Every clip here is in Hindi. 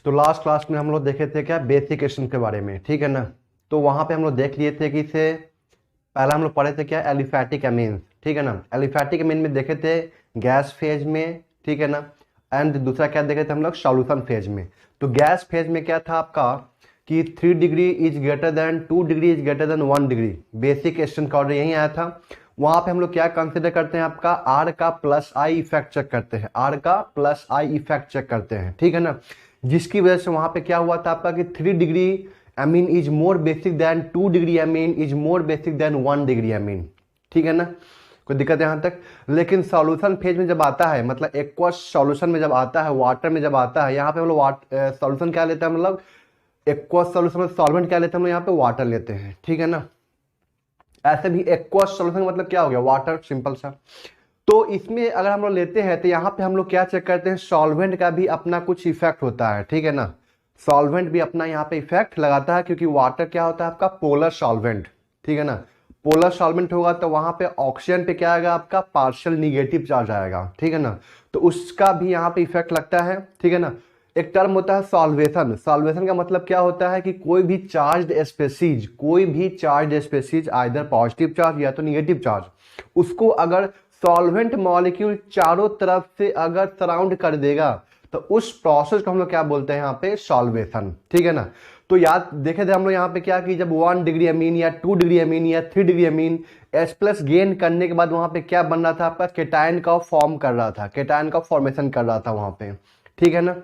तो लास्ट क्लास में हम लोग देखे थे क्या, बेसिक एशन के बारे में, ठीक है ना। तो वहां पे हम लोग देख लिए थे कि इसे पहला हम लोग पढ़े थे क्या, एलिफैटिक एमीन्स, ठीक है ना। एलिफैटिक एमीन में देखे थे गैस फेज में, ठीक है ना। एंड दूसरा क्या देखे थे हम लोग, सॉल्यूशन फेज में। तो गैस फेज में क्या था आपका कि 3 degree is greater than 2 degree is greater than 1 degree, basic एशन का ऑर्डर यही आया था। वहां पे हम लोग क्या कंसिडर करते हैं, आपका आर का प्लस आई इफेक्ट चेक करते हैं, आर का प्लस आई इफेक्ट चेक करते हैं, ठीक है ना। जिसकी वजह से वहां पे क्या हुआ था आपका कि 3 degree amine is more basic than 2 degree amine is more basic than 1 degree amine, ठीक है ना। कोई दिक्कत है यहाँ तक। लेकिन सॉल्यूशन फेज में जब आता है, मतलब एक्वस सॉल्यूशन में जब आता है, वाटर में जब आता है, यहाँ पे हम लोग सॉल्यूशन क्या लेते हैं, मतलब एक्वस सॉल्यूशन में सॉल्वेंट क्या लेते हैं हम लोग, यहाँ पे वाटर लेते हैं, ठीक है ना। ऐसे भी एक्वस सॉल्यूशन मतलब क्या हो गया, वाटर, सिंपल सा। तो इसमें अगर हम लोग लेते हैं तो यहाँ पे हम लोग क्या चेक करते हैं, सॉल्वेंट का भी अपना कुछ इफेक्ट होता है, ठीक है ना। सॉल्वेंट भी अपना यहाँ पे इफेक्ट लगाता है, क्योंकि वाटर क्या होता है आपका, पोलर सॉल्वेंट, ठीक है ना। पोलर सॉल्वेंट होगा तो वहां पे ऑक्सीजन पे क्या आएगा आपका, पार्शियल निगेटिव चार्ज आएगा, ठीक है ना। तो उसका भी यहाँ पे इफेक्ट लगता है, ठीक है ना। एक टर्म होता है सॉल्वेशन। सॉल्वेशन का मतलब क्या होता है कि कोई भी चार्ज स्पेसीज, कोई भी charge species either positive charge या तो निगेटिव चार्ज, उसको अगर सॉल्वेंट मॉलिक्यूल चारों तरफ से अगर सराउंड कर देगा तो उस प्रोसेस को हम लोग क्या बोलते हैं यहाँ पे, सॉल्वेशन, ठीक है ना। तो याद देखे थे हम लोग यहाँ पे क्या कि जब 1 डिग्री अमीन या 2 डिग्री अमीन या 3 degree amine H plus gain करने के बाद वहां पे क्या बन रहा था आपका, केटायन का फॉर्म कर रहा था, केटायन का फॉर्मेशन कर रहा था वहां पे, ठीक है ना।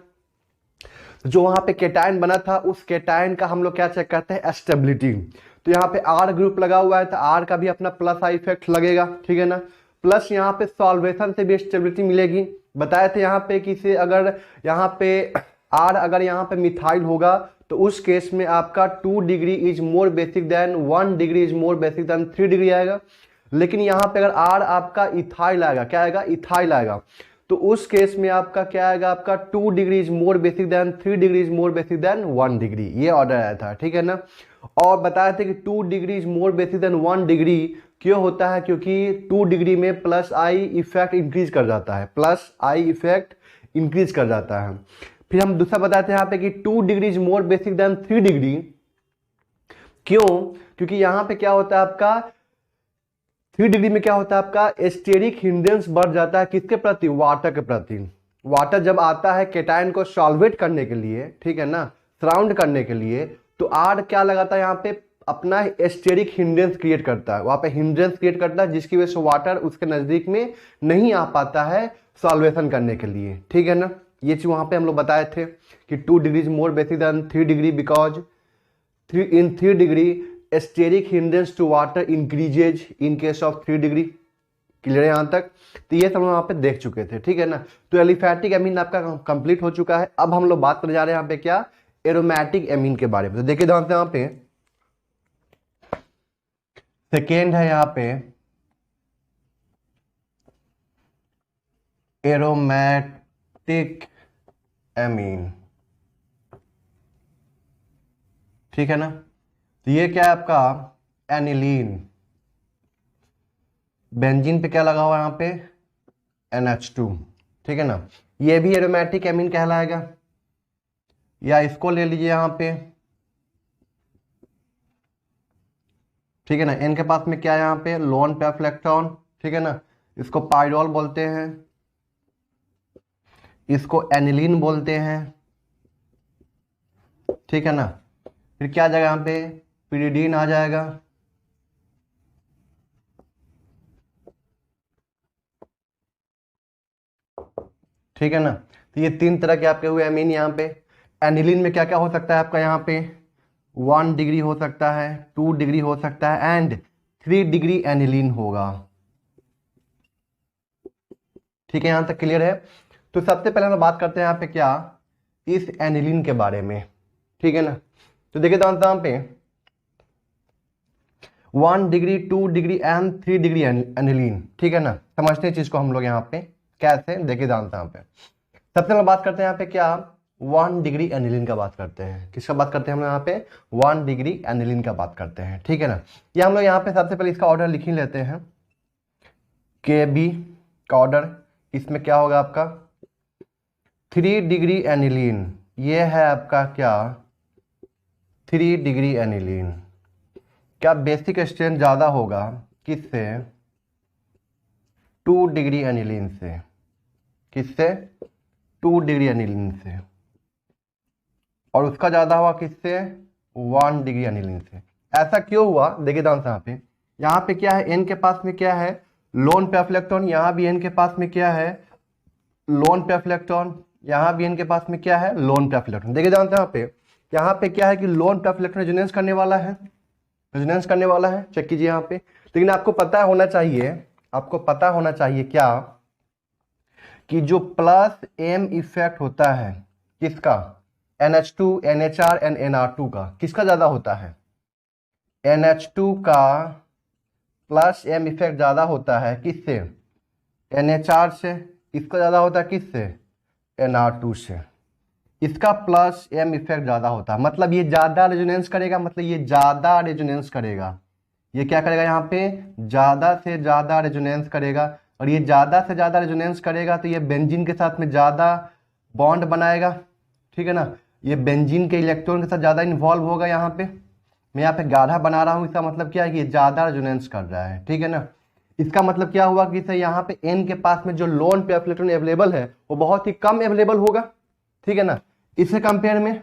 जो वहां पे केटायन बना था उस केटायन का हम लोग क्या चेक करते हैं, स्टेबिलिटी। तो यहाँ पे आर ग्रुप लगा हुआ है तो आर का भी अपना प्लस आई इफेक्ट लगेगा, ठीक है ना। प्लस यहाँ पे सॉल्वेशन से भी स्टेबिलिटी मिलेगी। बताए थे यहाँ पे कि से अगर यहाँ पे आर अगर यहाँ पे मिथाइल होगा तो उस केस में आपका 2 degree is more basic than 1 degree is more basic than 3 degree आएगा। लेकिन यहाँ पे अगर आर आपका इथाइल आएगा, क्या आएगा, इथाइल आएगा, तो उस केस में आपका क्या आएगा, आपका 2 degree is more basic than 3 degree is more basic than 1 degree, ये ऑर्डर आया था, ठीक है ना। और बताए थे कि 2 degree is more basic than 1 degree क्यों होता है, क्योंकि 2 डिग्री में प्लस आई इफेक्ट इंक्रीज कर जाता है, प्लस आई इफेक्ट इंक्रीज कर जाता है। फिर हम दूसरा बताते हैं यहाँ पे कि 2 degree is more basic than 3 degree, क्यों, क्योंकि यहाँ पे क्या होता है आपका 3 डिग्री में क्या होता है आपका, एस्टेरिक हिंड्रेंस बढ़ जाता है, किसके प्रति, वाटर के प्रति। वाटर जब आता है केटायन को सॉल्वेट करने के लिए, ठीक है ना, सराउंड करने के लिए, तो आर क्या लगाता है यहाँ पे, अपना एस्टेरिक हिंड्रेंस क्रिएट करता है, वहां पे हिंड्रेंस क्रिएट करता है, जिसकी वजह से वाटर उसके नजदीक में नहीं आ पाता है सॉल्वेशन करने के लिए, ठीक है ना। ये चीज वहां पे हम लोग बताए थे कि 2 degree more basic than 3 degree because in 3 degree steric hindrance to water increases in case of 3 degree. Clear है यहां तक। तो ये सब हम वहां पे देख चुके थे, ठीक है ना। तो एलिफैटिक एमीन आपका कंप्लीट हो चुका है। अब हम लोग बात करने जा रहे हैं यहाँ पे क्या, एरोमेटिक एमीन के बारे में। तो देखिए ध्यान से, यहाँ पे सेकेंड है यहाँ पे एरोमेटिक एमीन, ठीक है ना। तो ये क्या है आपका, एनिलीन। बेंजीन पे क्या लगा हुआ है यहाँ पे, NH2, ठीक है ना। ये भी एरोमेटिक एमीन कहलाएगा। या इसको ले लीजिए यहाँ पे, ठीक है ना। इनके पास में क्या है यहाँ पे, लोन पे इलेक्ट्रॉन, ठीक है ना। इसको पाइरोल बोलते हैं, इसको एनिलीन बोलते हैं, ठीक है ना। फिर क्या आ जाएगा यहाँ पे, पिरिडीन आ जाएगा, ठीक है ना। तो ये 3 तरह के आपके हुए एमीन यहाँ पे। एनिलीन में क्या क्या हो सकता है आपका, यहाँ पे 1 डिग्री हो सकता है, 2 डिग्री हो सकता है एंड 3 डिग्री एनिलीन होगा, ठीक है। यहां तक क्लियर है। तो सबसे पहले हम बात करते हैं यहाँ पे क्या, इस एनिलीन के बारे में, ठीक है ना। तो देखिए यहाँ पे 1 degree 2 degree and 3 degree aniline, ठीक है ना। समझते हैं चीज को हम लोग यहाँ पे कैसे, देखिए जानते हैं यहाँ पे। सबसे पहले बात करते हैं यहाँ पे क्या, 1 डिग्री एनिलीन का बात करते हैं। किसका बात करते हैं हम लोग यहाँ पे, 1 डिग्री एनिलीन का बात करते हैं, ठीक है ना। ये हम लोग यहाँ पे सबसे पहले इसका ऑर्डर लिख ही लेते हैं, KB का ऑर्डर। इसमें क्या होगा आपका 3 डिग्री एनिलीन, ये है आपका क्या 3 डिग्री एनिलीन। क्या बेसिक स्ट्रेंथ ज़्यादा होगा किससे 2 डिग्री एनिलीन से, किससे 2 डिग्री एनिलीन से, और उसका ज़्यादा हुआ किससे 1 डिग्री एनिलीन से। ऐसा क्यों हुआ देखिए ध्यान से, यहाँ पे क्या है एन के पास में क्या है लोन पेयर इलेक्ट्रॉन, यहाँ भी एन के पास में क्या है लोन पेयर इलेक्ट्रॉन, यहाँ भी इनके पास में क्या है लोन पेयर इलेक्ट्रॉन। देखिए जानते हैं यहाँ पे क्या है कि लोन पेयर इलेक्ट्रॉन रेजोनेंस करने वाला है, रेजोनेंस करने वाला है, चेक कीजिए यहाँ पे। लेकिन आपको पता होना चाहिए, आपको पता होना चाहिए क्या कि जो प्लस एम इफेक्ट होता है किसका NH2 NHR एंड NR2 का, किसका ज्यादा होता है NH2 का प्लस एम इफेक्ट ज्यादा होता है किससे NHR से, इसका ज्यादा होता है किससे NR2 से। इसका प्लस एम इफेक्ट ज्यादा होता है, मतलब ये ज्यादा रेजोनेंस करेगा, मतलब ये ज्यादा रेजोनेंस करेगा, ये क्या करेगा यहाँ पे ज्यादा से ज्यादा रेजोनेंस करेगा, और ये ज्यादा से ज्यादा रेजोनेंस करेगा तो ये बेंजीन के साथ में ज्यादा बॉन्ड बनाएगा, ठीक है ना, ये बेंजीन के इलेक्ट्रॉन के साथ ज्यादा इन्वॉल्व होगा। यहाँ पे मैं यहाँ पे गाढ़ा बना रहा हूँ, इसका मतलब क्या है कि ये ज्यादा रेजोनेंस कर रहा है, ठीक है ना। इसका मतलब क्या हुआ कि यहाँ पे एन के पास में जो लोन पेयर इलेक्ट्रॉन अवेलेबल है वो बहुत ही कम अवेलेबल होगा, ठीक है ना, इससे कंपेयर में।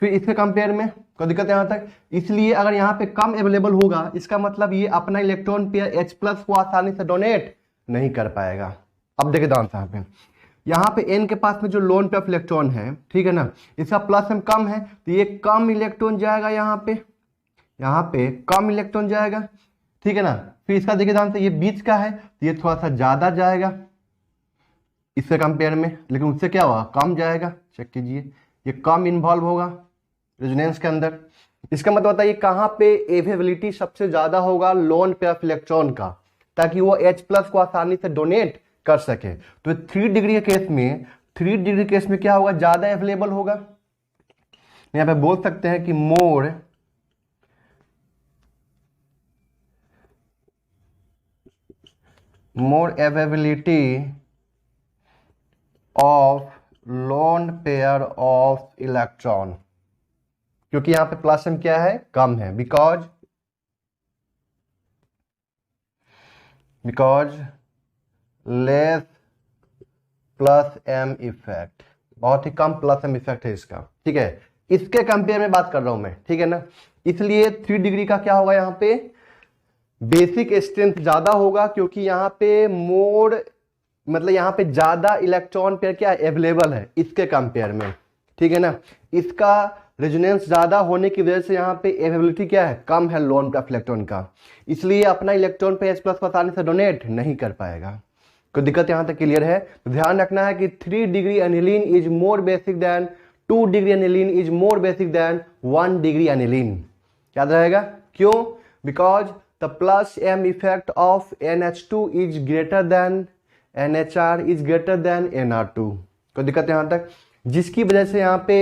फिर इसके कंपेयर में कोई दिक्कत यहाँ तक, इसलिए अगर यहाँ पे कम अवेलेबल होगा इसका मतलब ये अपना इलेक्ट्रॉन पेयर H+ को आसानी से डोनेट नहीं कर पाएगा। अब देखिए ध्यान से यहाँ पे एन के पास में जो लोन पेयर इलेक्ट्रॉन है, ठीक है ना, इसका प्लस एम कम है तो ये कम इलेक्ट्रॉन जाएगा यहाँ पे कम इलेक्ट्रॉन जाएगा, ठीक है ना। फिर इसका देखिए ध्यान से ये बीच का है तो ये थोड़ा सा ज्यादा जाएगा इससे कंपेयर में, लेकिन उससे क्या होगा कम जाएगा, चेक कीजिए ये कम इन्वॉल्व होगा रेजोनेंस के अंदर। इसका मतलब होता है ये कहाँ पे एवेबिलिटी सबसे ज्यादा होगा लोन पेयर इलेक्ट्रॉन का, ताकि वो H+ को आसानी से डोनेट कर सके। तो 3 डिग्री के केस में क्या होगा ज्यादा अवेलेबल होगा। यहाँ पे बोल सकते हैं कि more availability of lone pair of electron, क्योंकि यहां पे प्लस एम क्या है कम है, because less plus M effect, बहुत ही कम प्लस एम इफेक्ट है इसका, ठीक है। इसके कंपेयर में बात कर रहा हूं मैं, ठीक है ना। इसलिए 3 डिग्री का क्या होगा यहां पे बेसिक स्ट्रेंथ ज्यादा होगा, क्योंकि यहां पे मोर मतलब यहाँ पे ज्यादा इलेक्ट्रॉन पेयर क्या अवेलेबल है इसके कंपेयर में, ठीक है ना। इसका रेजोनेंस ज्यादा होने की वजह से यहाँ पे अवेलेबिलिटी क्या है कम है लोन पेयर इलेक्ट्रॉन का, इसलिए अपना इलेक्ट्रॉन पे H+ को आसानी से डोनेट नहीं कर पाएगा। कोई दिक्कत यहाँ तक क्लियर है। तो ध्यान रखना है कि 3 degree aniline is more basic than 2 degree aniline is more basic than 1 degree aniline. याद रहेगा क्यों, because the plus M effect of NH2 is greater than NHR is greater than NR2। कोई दिक्कत यहाँ तक, जिसकी वजह से यहाँ पे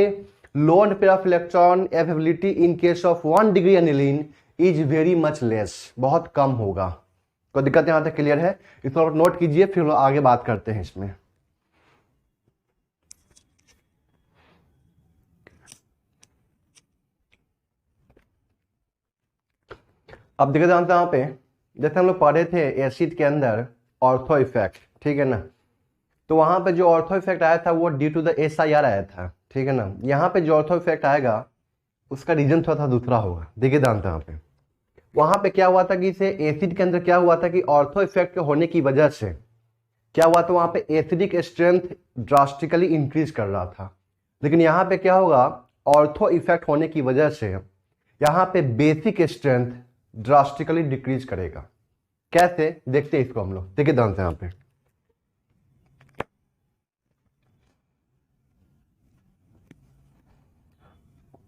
loan pair of electron availability in case of 1 degree aniline is very much less, बहुत कम होगा। कोई दिक्कत यहाँ तक क्लियर है, इसको नोट कीजिए फिर आगे बात करते हैं इसमें। अब देखिए जानते हैं यहाँ पे जैसे हम लोग पढ़े थे एसिड के अंदर ऑर्थो इफेक्ट, ठीक है ना, तो वहां पे जो ऑर्थो इफेक्ट आया था वो ड्यू टू द SIR आया था, ठीक है ना। यहाँ पे जो ऑर्थो इफेक्ट आएगा उसका रीजन थोड़ा सा दूसरा होगा। देखिए जानते हैं यहाँ पे वहां पे क्या हुआ था कि इसे एसिड के अंदर क्या हुआ था कि ऑर्थो इफेक्ट के होने की वजह से क्या हुआ था वहां पे एसिडिक स्ट्रेंथ ड्रास्टिकली इंक्रीज कर रहा था, लेकिन यहाँ पे क्या होगा ऑर्थो इफेक्ट होने की वजह से यहाँ पे बेसिक स्ट्रेंथ ड्रास्टिकली डिक्रीज करेगा। कैसे देखते हैं इसको हम लोग, देखिए ध्यान से यहाँ पे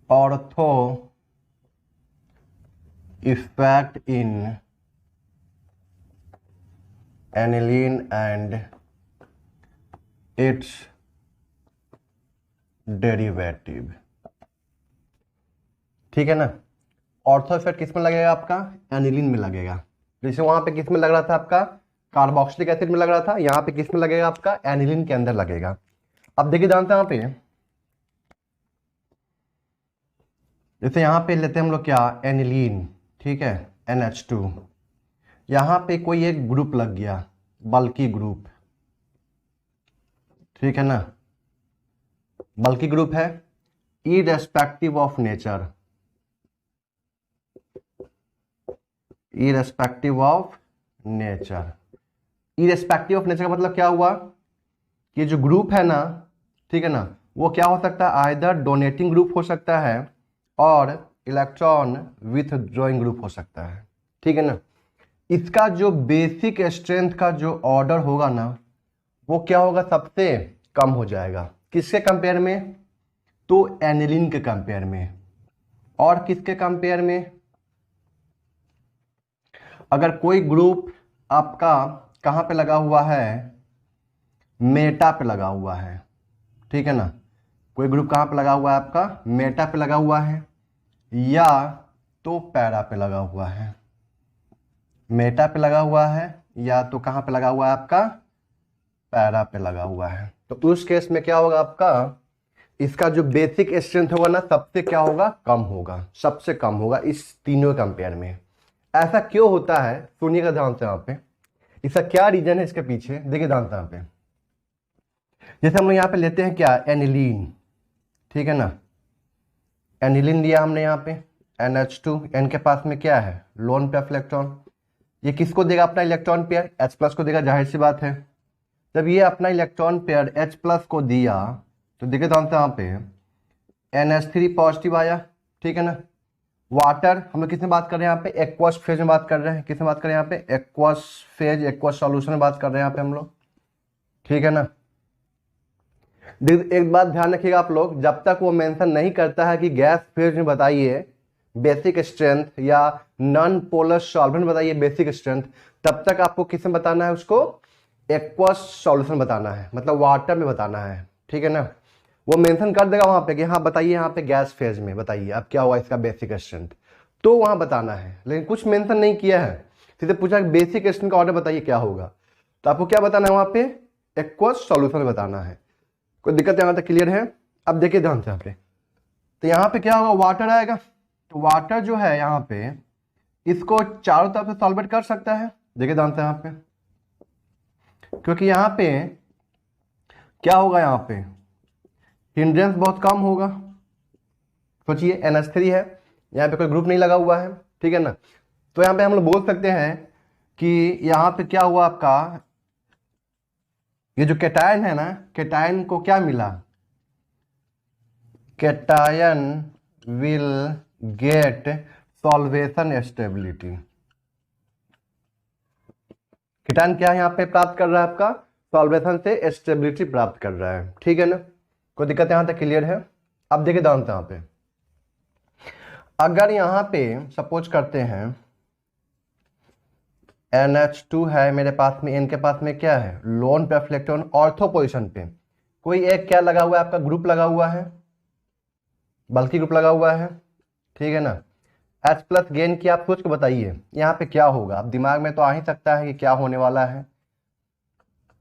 ortho effect in aniline and its derivative, ठीक है ना। ऑर्थो इफेक्ट किस में लगेगा आपका एनिलीन में लगेगा, जैसे वहां पे किस में लग रहा था आपका कार्बोक्सिलिक एसिड में लग रहा था, यहाँ पे किस में लगेगा आपका एनिलीन के अंदर लगेगा। अब देखिए जानते हैं यहाँ पे जैसे यहाँ पे लेते हैं हम लोग क्या, एनिलीन, ठीक है, NH2। यहाँ पे कोई एक ग्रुप लग गया, बल्कि ग्रुप, ठीक है ना, बल्कि ग्रुप है, irrespective of nature, irrespective of nature. Irrespective of nature का मतलब क्या हुआ कि जो ग्रुप है ना, ठीक है ना, वो क्या हो सकता है, आइदर डोनेटिंग ग्रुप हो सकता है और इलेक्ट्रॉन विथड्रॉइंग ग्रुप हो सकता है, ठीक है ना। इसका जो बेसिक स्ट्रेंथ का जो ऑर्डर होगा ना, वो क्या होगा, सबसे कम हो जाएगा। किसके कंपेयर में, तो एनिलीन के कंपेयर में। और किसके कंपेयर में, अगर कोई ग्रुप आपका कहाँ पे लगा हुआ है, मेटा पे लगा हुआ है, ठीक है ना, कोई ग्रुप कहाँ पे लगा हुआ है आपका, मेटा पे लगा हुआ है, या तो पैरा पे लगा हुआ है। मेटा पे लगा हुआ है या तो कहाँ पे लगा हुआ है आपका, पैरा पे लगा हुआ है। तो उस केस में क्या होगा आपका, इसका जो बेसिक स्ट्रेंथ होगा ना, सबसे क्या होगा, कम होगा, सबसे कम होगा इस तीनों कंपेयर में। ऐसा क्यों होता है, सुनिएगा ध्यान से यहाँ पे, इसका क्या रीजन है इसके पीछे, देखिए ध्यान से यहाँ पे। जैसे हम लोग यहाँ पे लेते हैं क्या, एनिलीन, ठीक है ना, एनिलीन लिया हमने यहाँ पे, NH2, N के पास में क्या है, लोन पेयर इलेक्ट्रॉन। ये किसको देगा, अपना इलेक्ट्रॉन पेयर H+ को देगा, जाहिर सी बात है। जब ये अपना इलेक्ट्रॉन पेयर H+ को दिया तो देखिए ध्यान से यहाँ पे NH3 पॉजिटिव आया, ठीक है ना। वाटर हम लोग किस में बात कर रहे हैं यहाँ पे, एक्वस फेज में बात कर रहे हैं, किस में बात कर रहे हैं यहाँ पे, एक्वस फेज, एक्वस सॉल्यूशन में बात कर रहे हैं यहाँ पे हम लोग, ठीक है ना। एक बात ध्यान रखिएगा आप लोग, जब तक वो मेंशन नहीं करता है कि गैस फेज में बताइए बेसिक स्ट्रेंथ या नॉन पोलर सॉल्वेंट बताइए बेसिक स्ट्रेंथ, तब तक आपको किस में बताना है, उसको एक्वस सॉल्यूशन बताना है, मतलब वाटर में बताना है, ठीक है ना। वो मेंशन कर देगा वहां पे कि हाँ बताइए यहाँ पे गैस फेज में बताइए अब क्या हुआ इसका बेसिक स्ट्रेंथ, तो वहां बताना है। लेकिन कुछ मेंशन नहीं किया है, सीधे पूछा बेसिक स्ट्रेंथ का ऑर्डर बताइए क्या होगा, तो आपको क्या बताना है वहां पे, एक्वस सॉल्यूशन बताना है। कोई दिक्कत यहाँ तक क्लियर है। अब देखिए ध्यान से यहाँ पे, तो यहाँ पे क्या होगा, वाटर आएगा। तो वाटर जो है यहाँ पे, इसको चारों तरफ से सॉल्वेट कर सकता है, देखिए ध्यान से यहाँ पे, क्योंकि यहाँ पे क्या होगा, यहाँ पे हिंड्रेंस बहुत कम होगा। सोचिए NH3 है, यहाँ पे कोई ग्रुप नहीं लगा हुआ है, ठीक है ना। तो यहाँ पे हम लोग बोल सकते हैं कि यहाँ पे क्या हुआ आपका, ये जो कैटायन है ना, कैटायन को क्या मिला, cation will get solvation stability. Cation क्या यहाँ पे प्राप्त कर रहा है, आपका सॉल्वेशन से स्टेबिलिटी प्राप्त कर रहा है, ठीक है ना। कोई दिक्कत यहाँ तक क्लियर है। अब देखिए ध्यान से यहाँ पे, अगर यहाँ पे सपोज करते हैं NH2 है मेरे पास में, N के पास में क्या है, लोन पे इलेक्ट्रॉन, ऑर्थो पोजीशन पे कोई एक क्या लगा हुआ है आपका, ग्रुप लगा हुआ है, बल्कि ग्रुप लगा हुआ है, ठीक है ना। H+ गेन की आप सोच के बताइए यहाँ पे क्या होगा, अब दिमाग में तो आ ही सकता है कि क्या होने वाला है,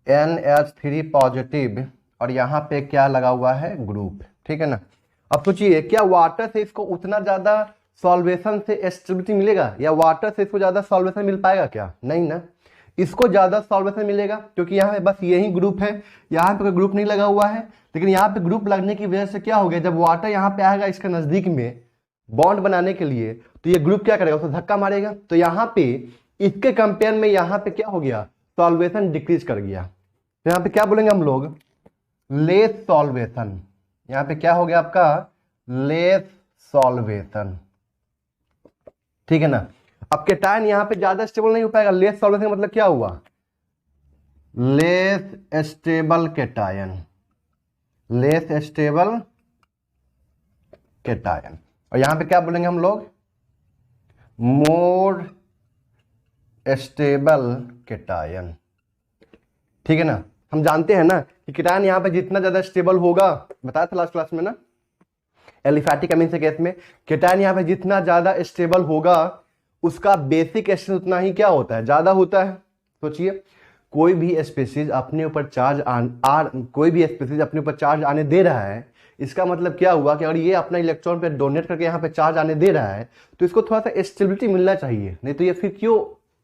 NH3 पॉजिटिव और यहाँ पे क्या लगा हुआ है, ग्रुप, ठीक है ना। अब सोचिए क्या वाटर से इसको उतना ज्यादा सॉल्वेशन से स्टेबिलिटी मिलेगा, या वाटर से इसको ज्यादा सॉल्वेशन मिल पाएगा क्या, नहीं ना। इसको ज्यादा सॉल्वेशन मिलेगा क्योंकि यहाँ पे बस यही ग्रुप है, यहाँ पे कोई ग्रुप नहीं लगा हुआ है। लेकिन यहाँ पे ग्रुप लगने की वजह से क्या हो गया, जब वाटर यहाँ पे आएगा इसके नजदीक में बॉन्ड बनाने के लिए, तो ये ग्रुप क्या करेगा, उसे धक्का मारेगा। तो यहाँ पे इसके कंपेयर में यहाँ पे क्या हो गया, सॉल्वेशन डिक्रीज कर गया। तो यहाँ पे क्या बोलेंगे हम लोग, लेस सॉल्वेशन। यहाँ पे क्या हो गया आपका, लेस सॉल्वेशन, ठीक है ना। अब कैटायन यहाँ पे ज्यादा स्टेबल नहीं हो पाएगा, लेस सॉल्वेशन मतलब क्या हुआ, less stable cation, less stable cation. और यहाँ पे क्या बोलेंगे हम लोग, मोर स्टेबल कैटायन, ठीक है ना। हम जानते हैं ना कि कैटायन यहाँ पे जितना ज्यादा स्टेबल होगा, बताया था लास्ट क्लास में ना, एलिफैटिक अमीन के केस में कैटायन यहाँ पे जितना ज्यादा स्टेबल होगा उसका बेसिक स्ट्रेंथ उतना ही क्या होता है, ज्यादा होता है। सोचिए कोई भी स्पीसीज अपने ऊपर चार्ज कोई भी स्पीसीज अपने ऊपर चार्ज आने दे रहा है, इसका मतलब क्या हुआ कि अगर ये अपना इलेक्ट्रॉन पे डोनेट करके यहाँ पे चार्ज आने दे रहा है तो इसको थोड़ा सा स्टेबिलिटी मिलना चाहिए, नहीं तो ये फिर क्यों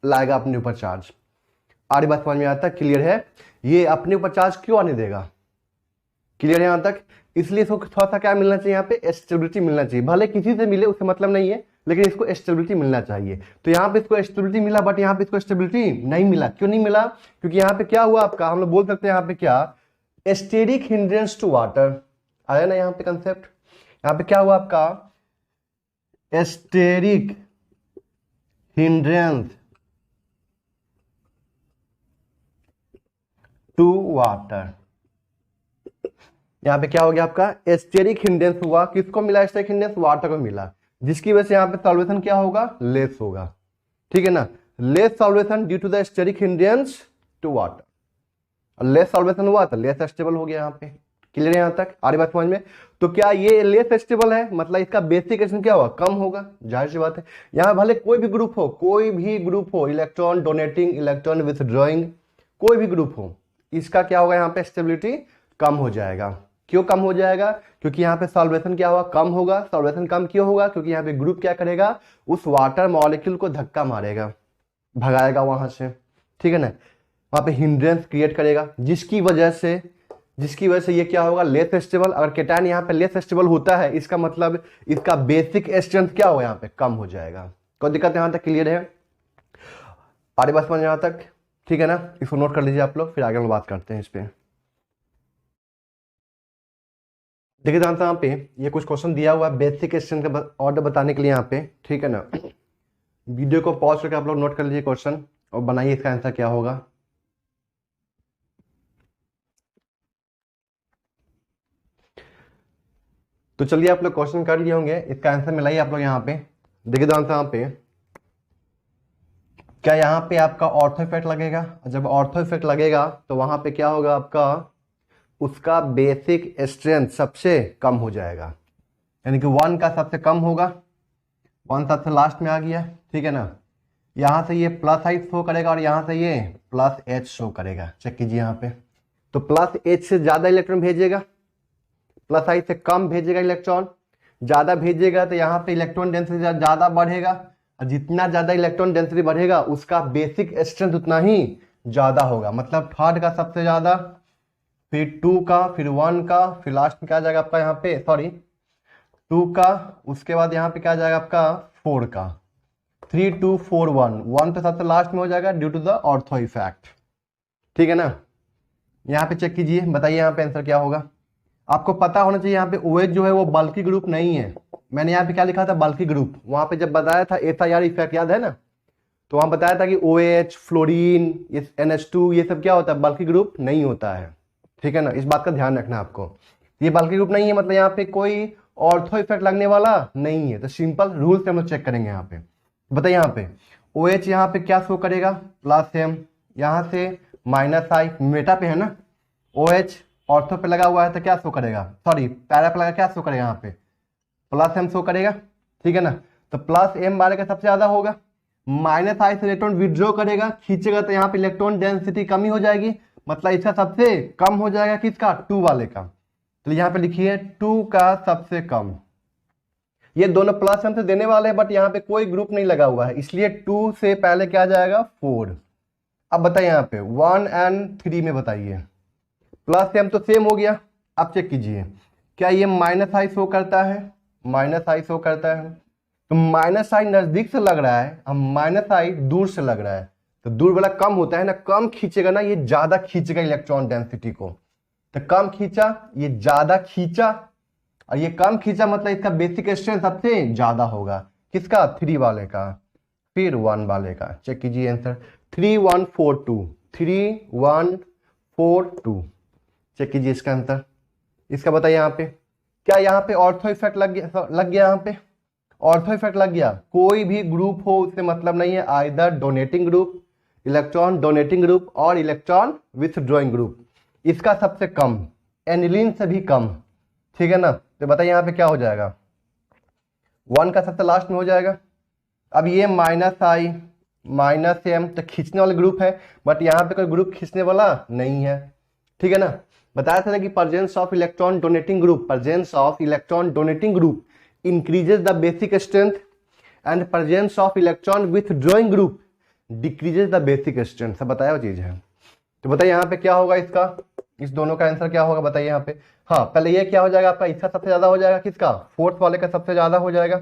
लाएगा अपने ऊपर चार्ज। आरी बात समझ में आता है, क्लियर है? ये अपने ऊपर चार्ज क्यों आने देगा, क्लियर है यहाँ तक? इसलिए इसको थोड़ा सा क्या मिलना चाहिए, यहाँ पे स्टेबिलिटी मिलना चाहिए, भले किसी से मिले उससे मतलब नहीं है, लेकिन इसको स्टेबिलिटी मिलना चाहिए। तो यहाँ पे इसको स्टेबिलिटी मिला, बट यहाँ पे इसको स्टेबिलिटी नहीं मिला। क्यों नहीं मिला? क्योंकि यहाँ पे क्या हुआ आपका, हम लोग बोल सकते हैं यहाँ पे क्या, स्टेरिक हिंड्रेंस टू वाटर आया ना यहाँ पे कंसेप्ट। यहाँ पे क्या हुआ आपका, स्टेरिक हिंड्रेंस टू वाटर। यहाँ पे क्या हो गया आपका, स्टेरिक हिंड्रेंस हुआ, किसको मिला स्टेरिक हिंड्रेंस, वाटर को मिला, जिसकी वजह से यहाँ पे सॉल्वेशन क्या होगा, लेस होगा, ठीक है ना, less solvation due to the steric hindrance to water. Less solvation हुआ तो लेस स्टेबल हो गया यहाँ पे, क्लियर है यहाँ तक? आ रही बात समझ में? तो क्या ये लेस स्टेबल है, मतलब इसका बेसिक एशन क्या होगा, कम होगा, जाहिर सी बात है। यहाँ भले कोई भी ग्रुप हो, कोई भी ग्रुप हो, इलेक्ट्रॉन डोनेटिंग, इलेक्ट्रॉन विथड्रॉइंग, कोई भी ग्रुप हो, इसका क्या होगा यहाँ पे, स्टेबिलिटी कम हो जाएगा। क्यों कम हो जाएगा? क्योंकि यहाँ पे सॉल्वेशन क्या होगा, कम होगा। सॉल्वेशन कम क्यों होगा? क्योंकि यहाँ पे ग्रुप क्या करेगा, उस वाटर मॉलिक्यूल को धक्का मारेगा, भगाएगा वहां से, ठीक है ना, वहां पे हिंड्रेंस क्रिएट करेगा, जिसकी वजह से ये क्या होगा, लेस स्टेबल। अगर केटायन यहाँ पे लेस स्टेबल होता है, इसका मतलब इसका बेसिक स्ट्रेंथ क्या होगा, यहाँ पे कम हो जाएगा। कोई दिक्कत यहाँ तक क्लियर है? आगे बात समझ यहाँ तक, ठीक है ना? इसको नोट कर लीजिए आप लोग, फिर आगे हम बात करते हैं इस पे। देखिए जानता यहाँ पे ये कुछ क्वेश्चन दिया हुआ है बेसिक स्ट्रेंथ का ऑर्डर बताने के लिए यहाँ पे, ठीक है ना। वीडियो को पॉज करके आप लोग नोट कर लीजिए क्वेश्चन और बनाइए इसका आंसर क्या होगा। तो चलिए आप लोग क्वेश्चन कर लिए होंगे, इसका आंसर मिलाइए आप लोग यहाँ पे। देखिए तो आंसर यहाँ पे क्या, यहाँ पे आपका ऑर्थो इफेक्ट लगेगा। जब ऑर्थो इफेक्ट लगेगा तो वहां पे क्या होगा आपका, उसका बेसिक स्ट्रेंथ सबसे कम हो जाएगा, यानी कि 1 का सबसे कम होगा, 1 सबसे लास्ट में आ गया, ठीक है ना। यहाँ से ये प्लस आई शो करेगा और यहाँ से ये प्लस एच शो करेगा। चेक कीजिए यहाँ पे, तो प्लस एच से ज्यादा इलेक्ट्रॉन भेजेगा, प्लस आई से कम भेजेगा इलेक्ट्रॉन, ज्यादा भेजेगा तो यहाँ पे इलेक्ट्रॉन डेंसिटी ज्यादा बढ़ेगा, और जितना ज्यादा इलेक्ट्रॉन डेंसिटी बढ़ेगा उसका बेसिक स्ट्रेंथ उतना ही ज्यादा होगा। मतलब थर्ड का सबसे ज्यादा, फिर 2 का, फिर 1 का, फिर लास्ट में क्या आ जाएगा आपका यहाँ पे, सॉरी 2 का, उसके बाद यहाँ पे क्या आ जाएगा आपका 4 का, 3 2 4 1, 1 तो सबसे लास्ट में हो जाएगा due to the ortho effect, ठीक है ना। यहाँ पे चेक कीजिए, बताइए यहाँ पे आंसर क्या होगा। आपको पता होना चाहिए यहाँ पे OH जो है वो बल्कि ग्रुप नहीं है। मैंने यहाँ पे क्या लिखा था, बल्कि ग्रुप। वहां पे जब बताया था SIR इफेक्ट, याद है ना, तो वहां बताया था कि OH, फ्लोरीन, NH2 ये सब क्या होता है, बल्कि ग्रुप नहीं होता है, ठीक है ना। इस बात का ध्यान रखना आपको, ये बल्कि ग्रुप नहीं है, मतलब यहाँ पे कोई ऑर्थो इफेक्ट लगने वाला नहीं है। तो सिंपल रूल से हम लोग चेक करेंगे यहाँ पे। बताइए यहाँ पे OH यहाँ पे क्या शो करेगा, प्लस M, यहाँ से माइनस आई, मेटा पे है ना, OH ऑर्थो पे लगा हुआ है तो क्या शो करेगा, सॉरी पैरा पे लगा, क्या शो करेगा यहाँ पे, प्लस M शो करेगा, ठीक है ना। तो प्लस M वाले का सबसे ज्यादा होगा, माइनस आई से इलेक्ट्रॉन विड्रॉ करेगा, खींचेगा तो यहाँ पे इलेक्ट्रॉन डेंसिटी कमी हो जाएगी, मतलब इसका सबसे कम हो जाएगा किसका, 2 वाले का। तो यहाँ पे लिखिए 2 का सबसे कम। ये दोनों प्लस M से देने वाले हैं, बट यहाँ पे कोई ग्रुप नहीं लगा हुआ है, इसलिए 2 से पहले क्या जाएगा 4। अब बताइए यहाँ पे 1 और 3 में बताइए, प्लस M तो सेम हो गया। अब चेक कीजिए क्या ये माइनस आई शो करता है, माइनस आई शो करता है, तो माइनस आई नजदीक से लग रहा है, अब माइनस आई दूर से लग रहा है, तो दूर वाला कम होता है ना, कम खींचेगा ना, ये ज्यादा खींचेगा इलेक्ट्रॉन डेंसिटी को। तो कम खींचा, ये ज्यादा खींचा, और ये कम खींचा मतलब इसका बेसिक स्ट्रेंथ सबसे ज्यादा होगा, किसका, 3 वाले का, फिर 1 वाले का। चेक कीजिए आंसर 3 1 4 2, 3 1 4 2। चेक कीजिए इसका आंसर। इसका बताइए यहाँ पे क्या, यहाँ पे ऑर्थो इफेक्ट लग गया यहाँ पे ऑर्थो इफेक्ट लग गया। कोई भी ग्रुप हो उससे मतलब नहीं है, either donating group, electron donating group और इलेक्ट्रॉन विथड्रॉइंग ग्रुप, इसका सबसे कम, एनिलीन से भी कम, ठीक है ना। तो बताइए यहाँ पे क्या हो जाएगा, 1 का सबसे लास्ट में हो जाएगा। अब ये माइनस आई माइनस M तो खींचने वाले ग्रुप है, बट यहाँ पे कोई ग्रुप खींचने वाला नहीं है, ठीक है ना। बताया था ना कि presence of electron donating group, presence of electron donating group increases the basic strength and presence of electron withdrawing group decreases the basic strength. सब बताया वो चीज है। तो बताइए यहाँ पे क्या होगा, इसका इस दोनों का आंसर क्या होगा बताइए यहाँ पे। हाँ पहले ये क्या हो जाएगा आपका, इसका सबसे ज्यादा हो जाएगा, किसका, फोर्थ वाले का सबसे ज्यादा हो जाएगा।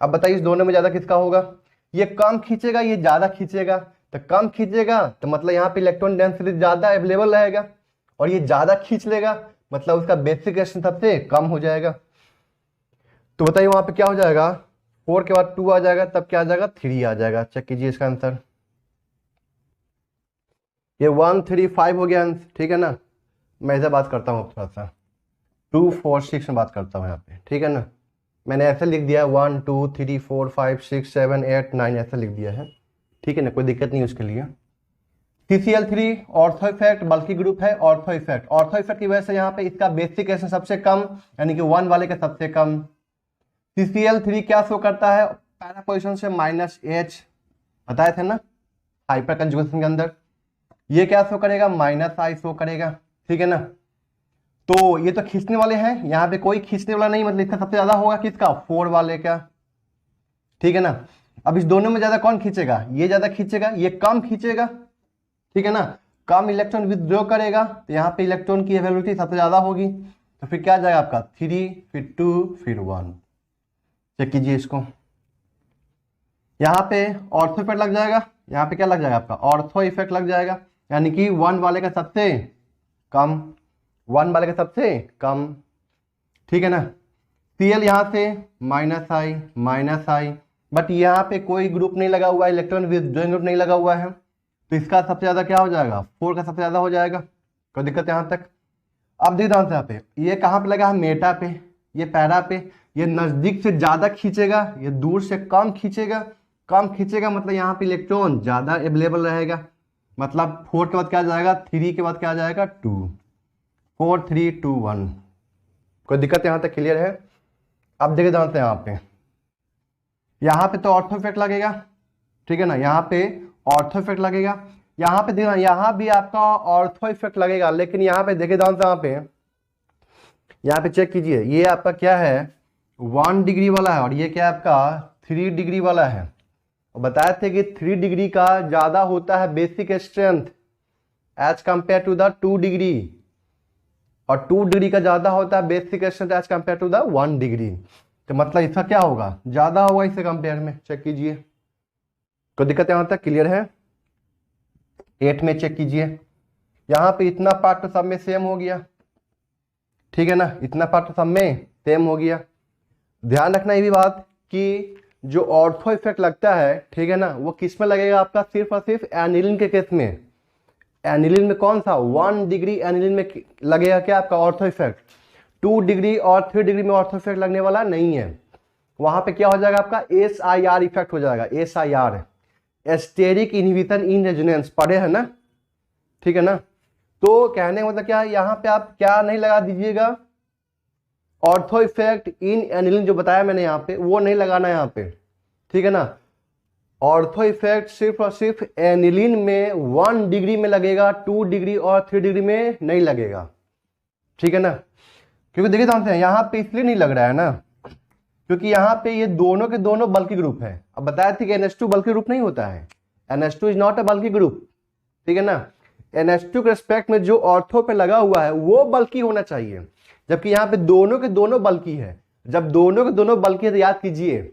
अब बताइए इस दोनों में ज्यादा किसका होगा, ये कम खींचेगा ये ज्यादा खींचेगा, तो कम खींचेगा तो मतलब यहाँ पे इलेक्ट्रॉन डेंसिटी ज्यादा अवेलेबल रहेगा, और ये ज्यादा खींच लेगा मतलब उसका बेसिक स्ट्रेंथ सबसे कम हो जाएगा। तो बताइए वहां पे क्या हो जाएगा, 4 के बाद 2 आ जाएगा, तब क्या आ जाएगा 3 आ जाएगा। चेक कीजिए इसका आंसर, ये 1 3 5 हो गया आंसर, ठीक है ना। मैं इसे बात करता हूँ थोड़ा सा 2 4 6 में बात करता हूँ यहाँ पे, ठीक है ना। मैंने ऐसे लिख दिया 1 2 3 4 5 6 7 8 9 ऐसा लिख दिया है, ठीक है ना, कोई दिक्कत नहीं उसके लिए। CCl3 ऑर्थो इफेक्ट बल्कि ग्रुप है, ऑर्थो इफेक्ट, ऑर्थो इफेक्ट की वजह से यहाँ पे इसका बेसिक एसिड सबसे कम यानी कि 1 वाले का सबसे कम। CCl3 क्या शो करता है, पैरा पोजिशन से -H बताए थे ना हाइपर कंजुगेशन के अंदर, ये क्या शो करेगा -I शो करेगा, ठीक है ना। तो ये तो खींचने वाले हैं, यहाँ पे कोई खींचने वाला नहीं, मतलब इसका सबसे ज्यादा होगा किसका, 4 वाले का, ठीक है ना। अब इस दोनों में ज्यादा कौन खींचेगा, ये ज्यादा खींचेगा ये कम खींचेगा, ठीक है ना, कम इलेक्ट्रॉन विथड्रॉ करेगा, तो यहाँ पे इलेक्ट्रॉन की अवेलेबिलिटी सबसे ज्यादा होगी, तो फिर क्या जाएगा आपका 3 फिर 2 फिर 1। चेक कीजिए इसको, यहाँ पे ऑर्थो इफेक्ट लग जाएगा, यहाँ पे क्या लग जाएगा आपका ऑर्थो इफेक्ट लग जाएगा, यानी कि 1 वाले का सबसे कम, 1 वाले का सबसे कम, ठीक है ना। Cl यहाँ से -I, बट यहाँ पे कोई ग्रुप नहीं लगा हुआ है, इलेक्ट्रॉन विथड्रॉइंग ग्रुप नहीं लगा हुआ है, तो इसका सबसे ज्यादा क्या हो जाएगा 4 का सबसे ज्यादा हो जाएगा। कोई दिक्कत यहाँ तक। अब देखिए ध्यान से यहाँ पे, ये कहाँ पे लगा है मेटा पे, ये पैरा पे, ये नजदीक से ज्यादा खींचेगा ये दूर से कम खींचेगा, कम खींचेगा मतलब यहाँ पे इलेक्ट्रॉन ज्यादा अवेलेबल रहेगा, मतलब 4 के बाद क्या जाएगा 3 के बाद क्या जाएगा 2, 4 3 2 1। कोई दिक्कत यहाँ तक क्लियर है। अब देखिए ध्यान से यहाँ पे तो ऑर्थो इफेक्ट लगेगा, ठीक है ना, यहाँ पे ऑर्थो इफेक्ट लगेगा, यहाँ पे देखना यहाँ भी आपका ऑर्थो इफेक्ट लगेगा, लेकिन यहाँ पे देखिए ध्यान से यहाँ पे चेक कीजिए, ये आपका क्या है 1 डिग्री वाला है और ये क्या है आपका 3 डिग्री वाला है। और बताए थे कि 3 डिग्री का ज्यादा होता है basic strength as compare to the 2 degree, और 2 डिग्री का ज्यादा होता है basic strength as compare to the 1 degree, तो मतलब इसका क्या होगा ज्यादा होगा इससे कंपेयर में। चेक कीजिए, कोई दिक्कत यहां तक क्लियर है। 8 में चेक कीजिए, यहाँ पे इतना पार्ट तो सब में सेम हो गया, ठीक है ना, इतना पार्ट तो सब में सेम हो गया। ध्यान रखना ये भी बात कि जो ऑर्थो इफेक्ट लगता है, ठीक है ना, वो किस में लगेगा आपका सिर्फ और सिर्फ एनिलीन के केस में। एनिलीन में कौन सा 1 डिग्री एनिलीन में लगेगा क्या आपका ऑर्थो इफेक्ट, 2 डिग्री और 3 डिग्री में ऑर्थो इफेक्ट लगने वाला नहीं है। वहां पे क्या हो जाएगा आपका SIR इफेक्ट हो जाएगा, SIR asterisk inhibition in resonance, पढ़े है ना, ठीक है ना। तो कहने का मतलब क्या है, यहाँ पे आप क्या नहीं लगा दीजिएगा ऑर्थो इफेक्ट इन एनिलीन जो बताया मैंने यहाँ पे वो नहीं लगाना यहाँ पे, ठीक है ना। ऑर्थो इफेक्ट सिर्फ और सिर्फ एनिलीन में 1 डिग्री में लगेगा, 2 डिग्री और 3 डिग्री में नहीं लगेगा, ठीक है ना। क्योंकि देखिए जानते हैं यहाँ पे इसलिए नहीं लग रहा है ना, क्योंकि यहाँ पे ये दोनों के दोनों बल्कि ग्रुप है। अब बताया थी कि NH2 बल्कि ग्रुप नहीं होता है, NH2 इज नॉट अ बल्कि ग्रुप, ठीक है ना। NH2 के रिस्पेक्ट में जो ऑर्थो पे लगा हुआ है वो बल्कि होना चाहिए, जबकि यहाँ पे दोनों के दोनों बल्कि है। जब दोनों के दोनों बल्कि है तो याद कीजिए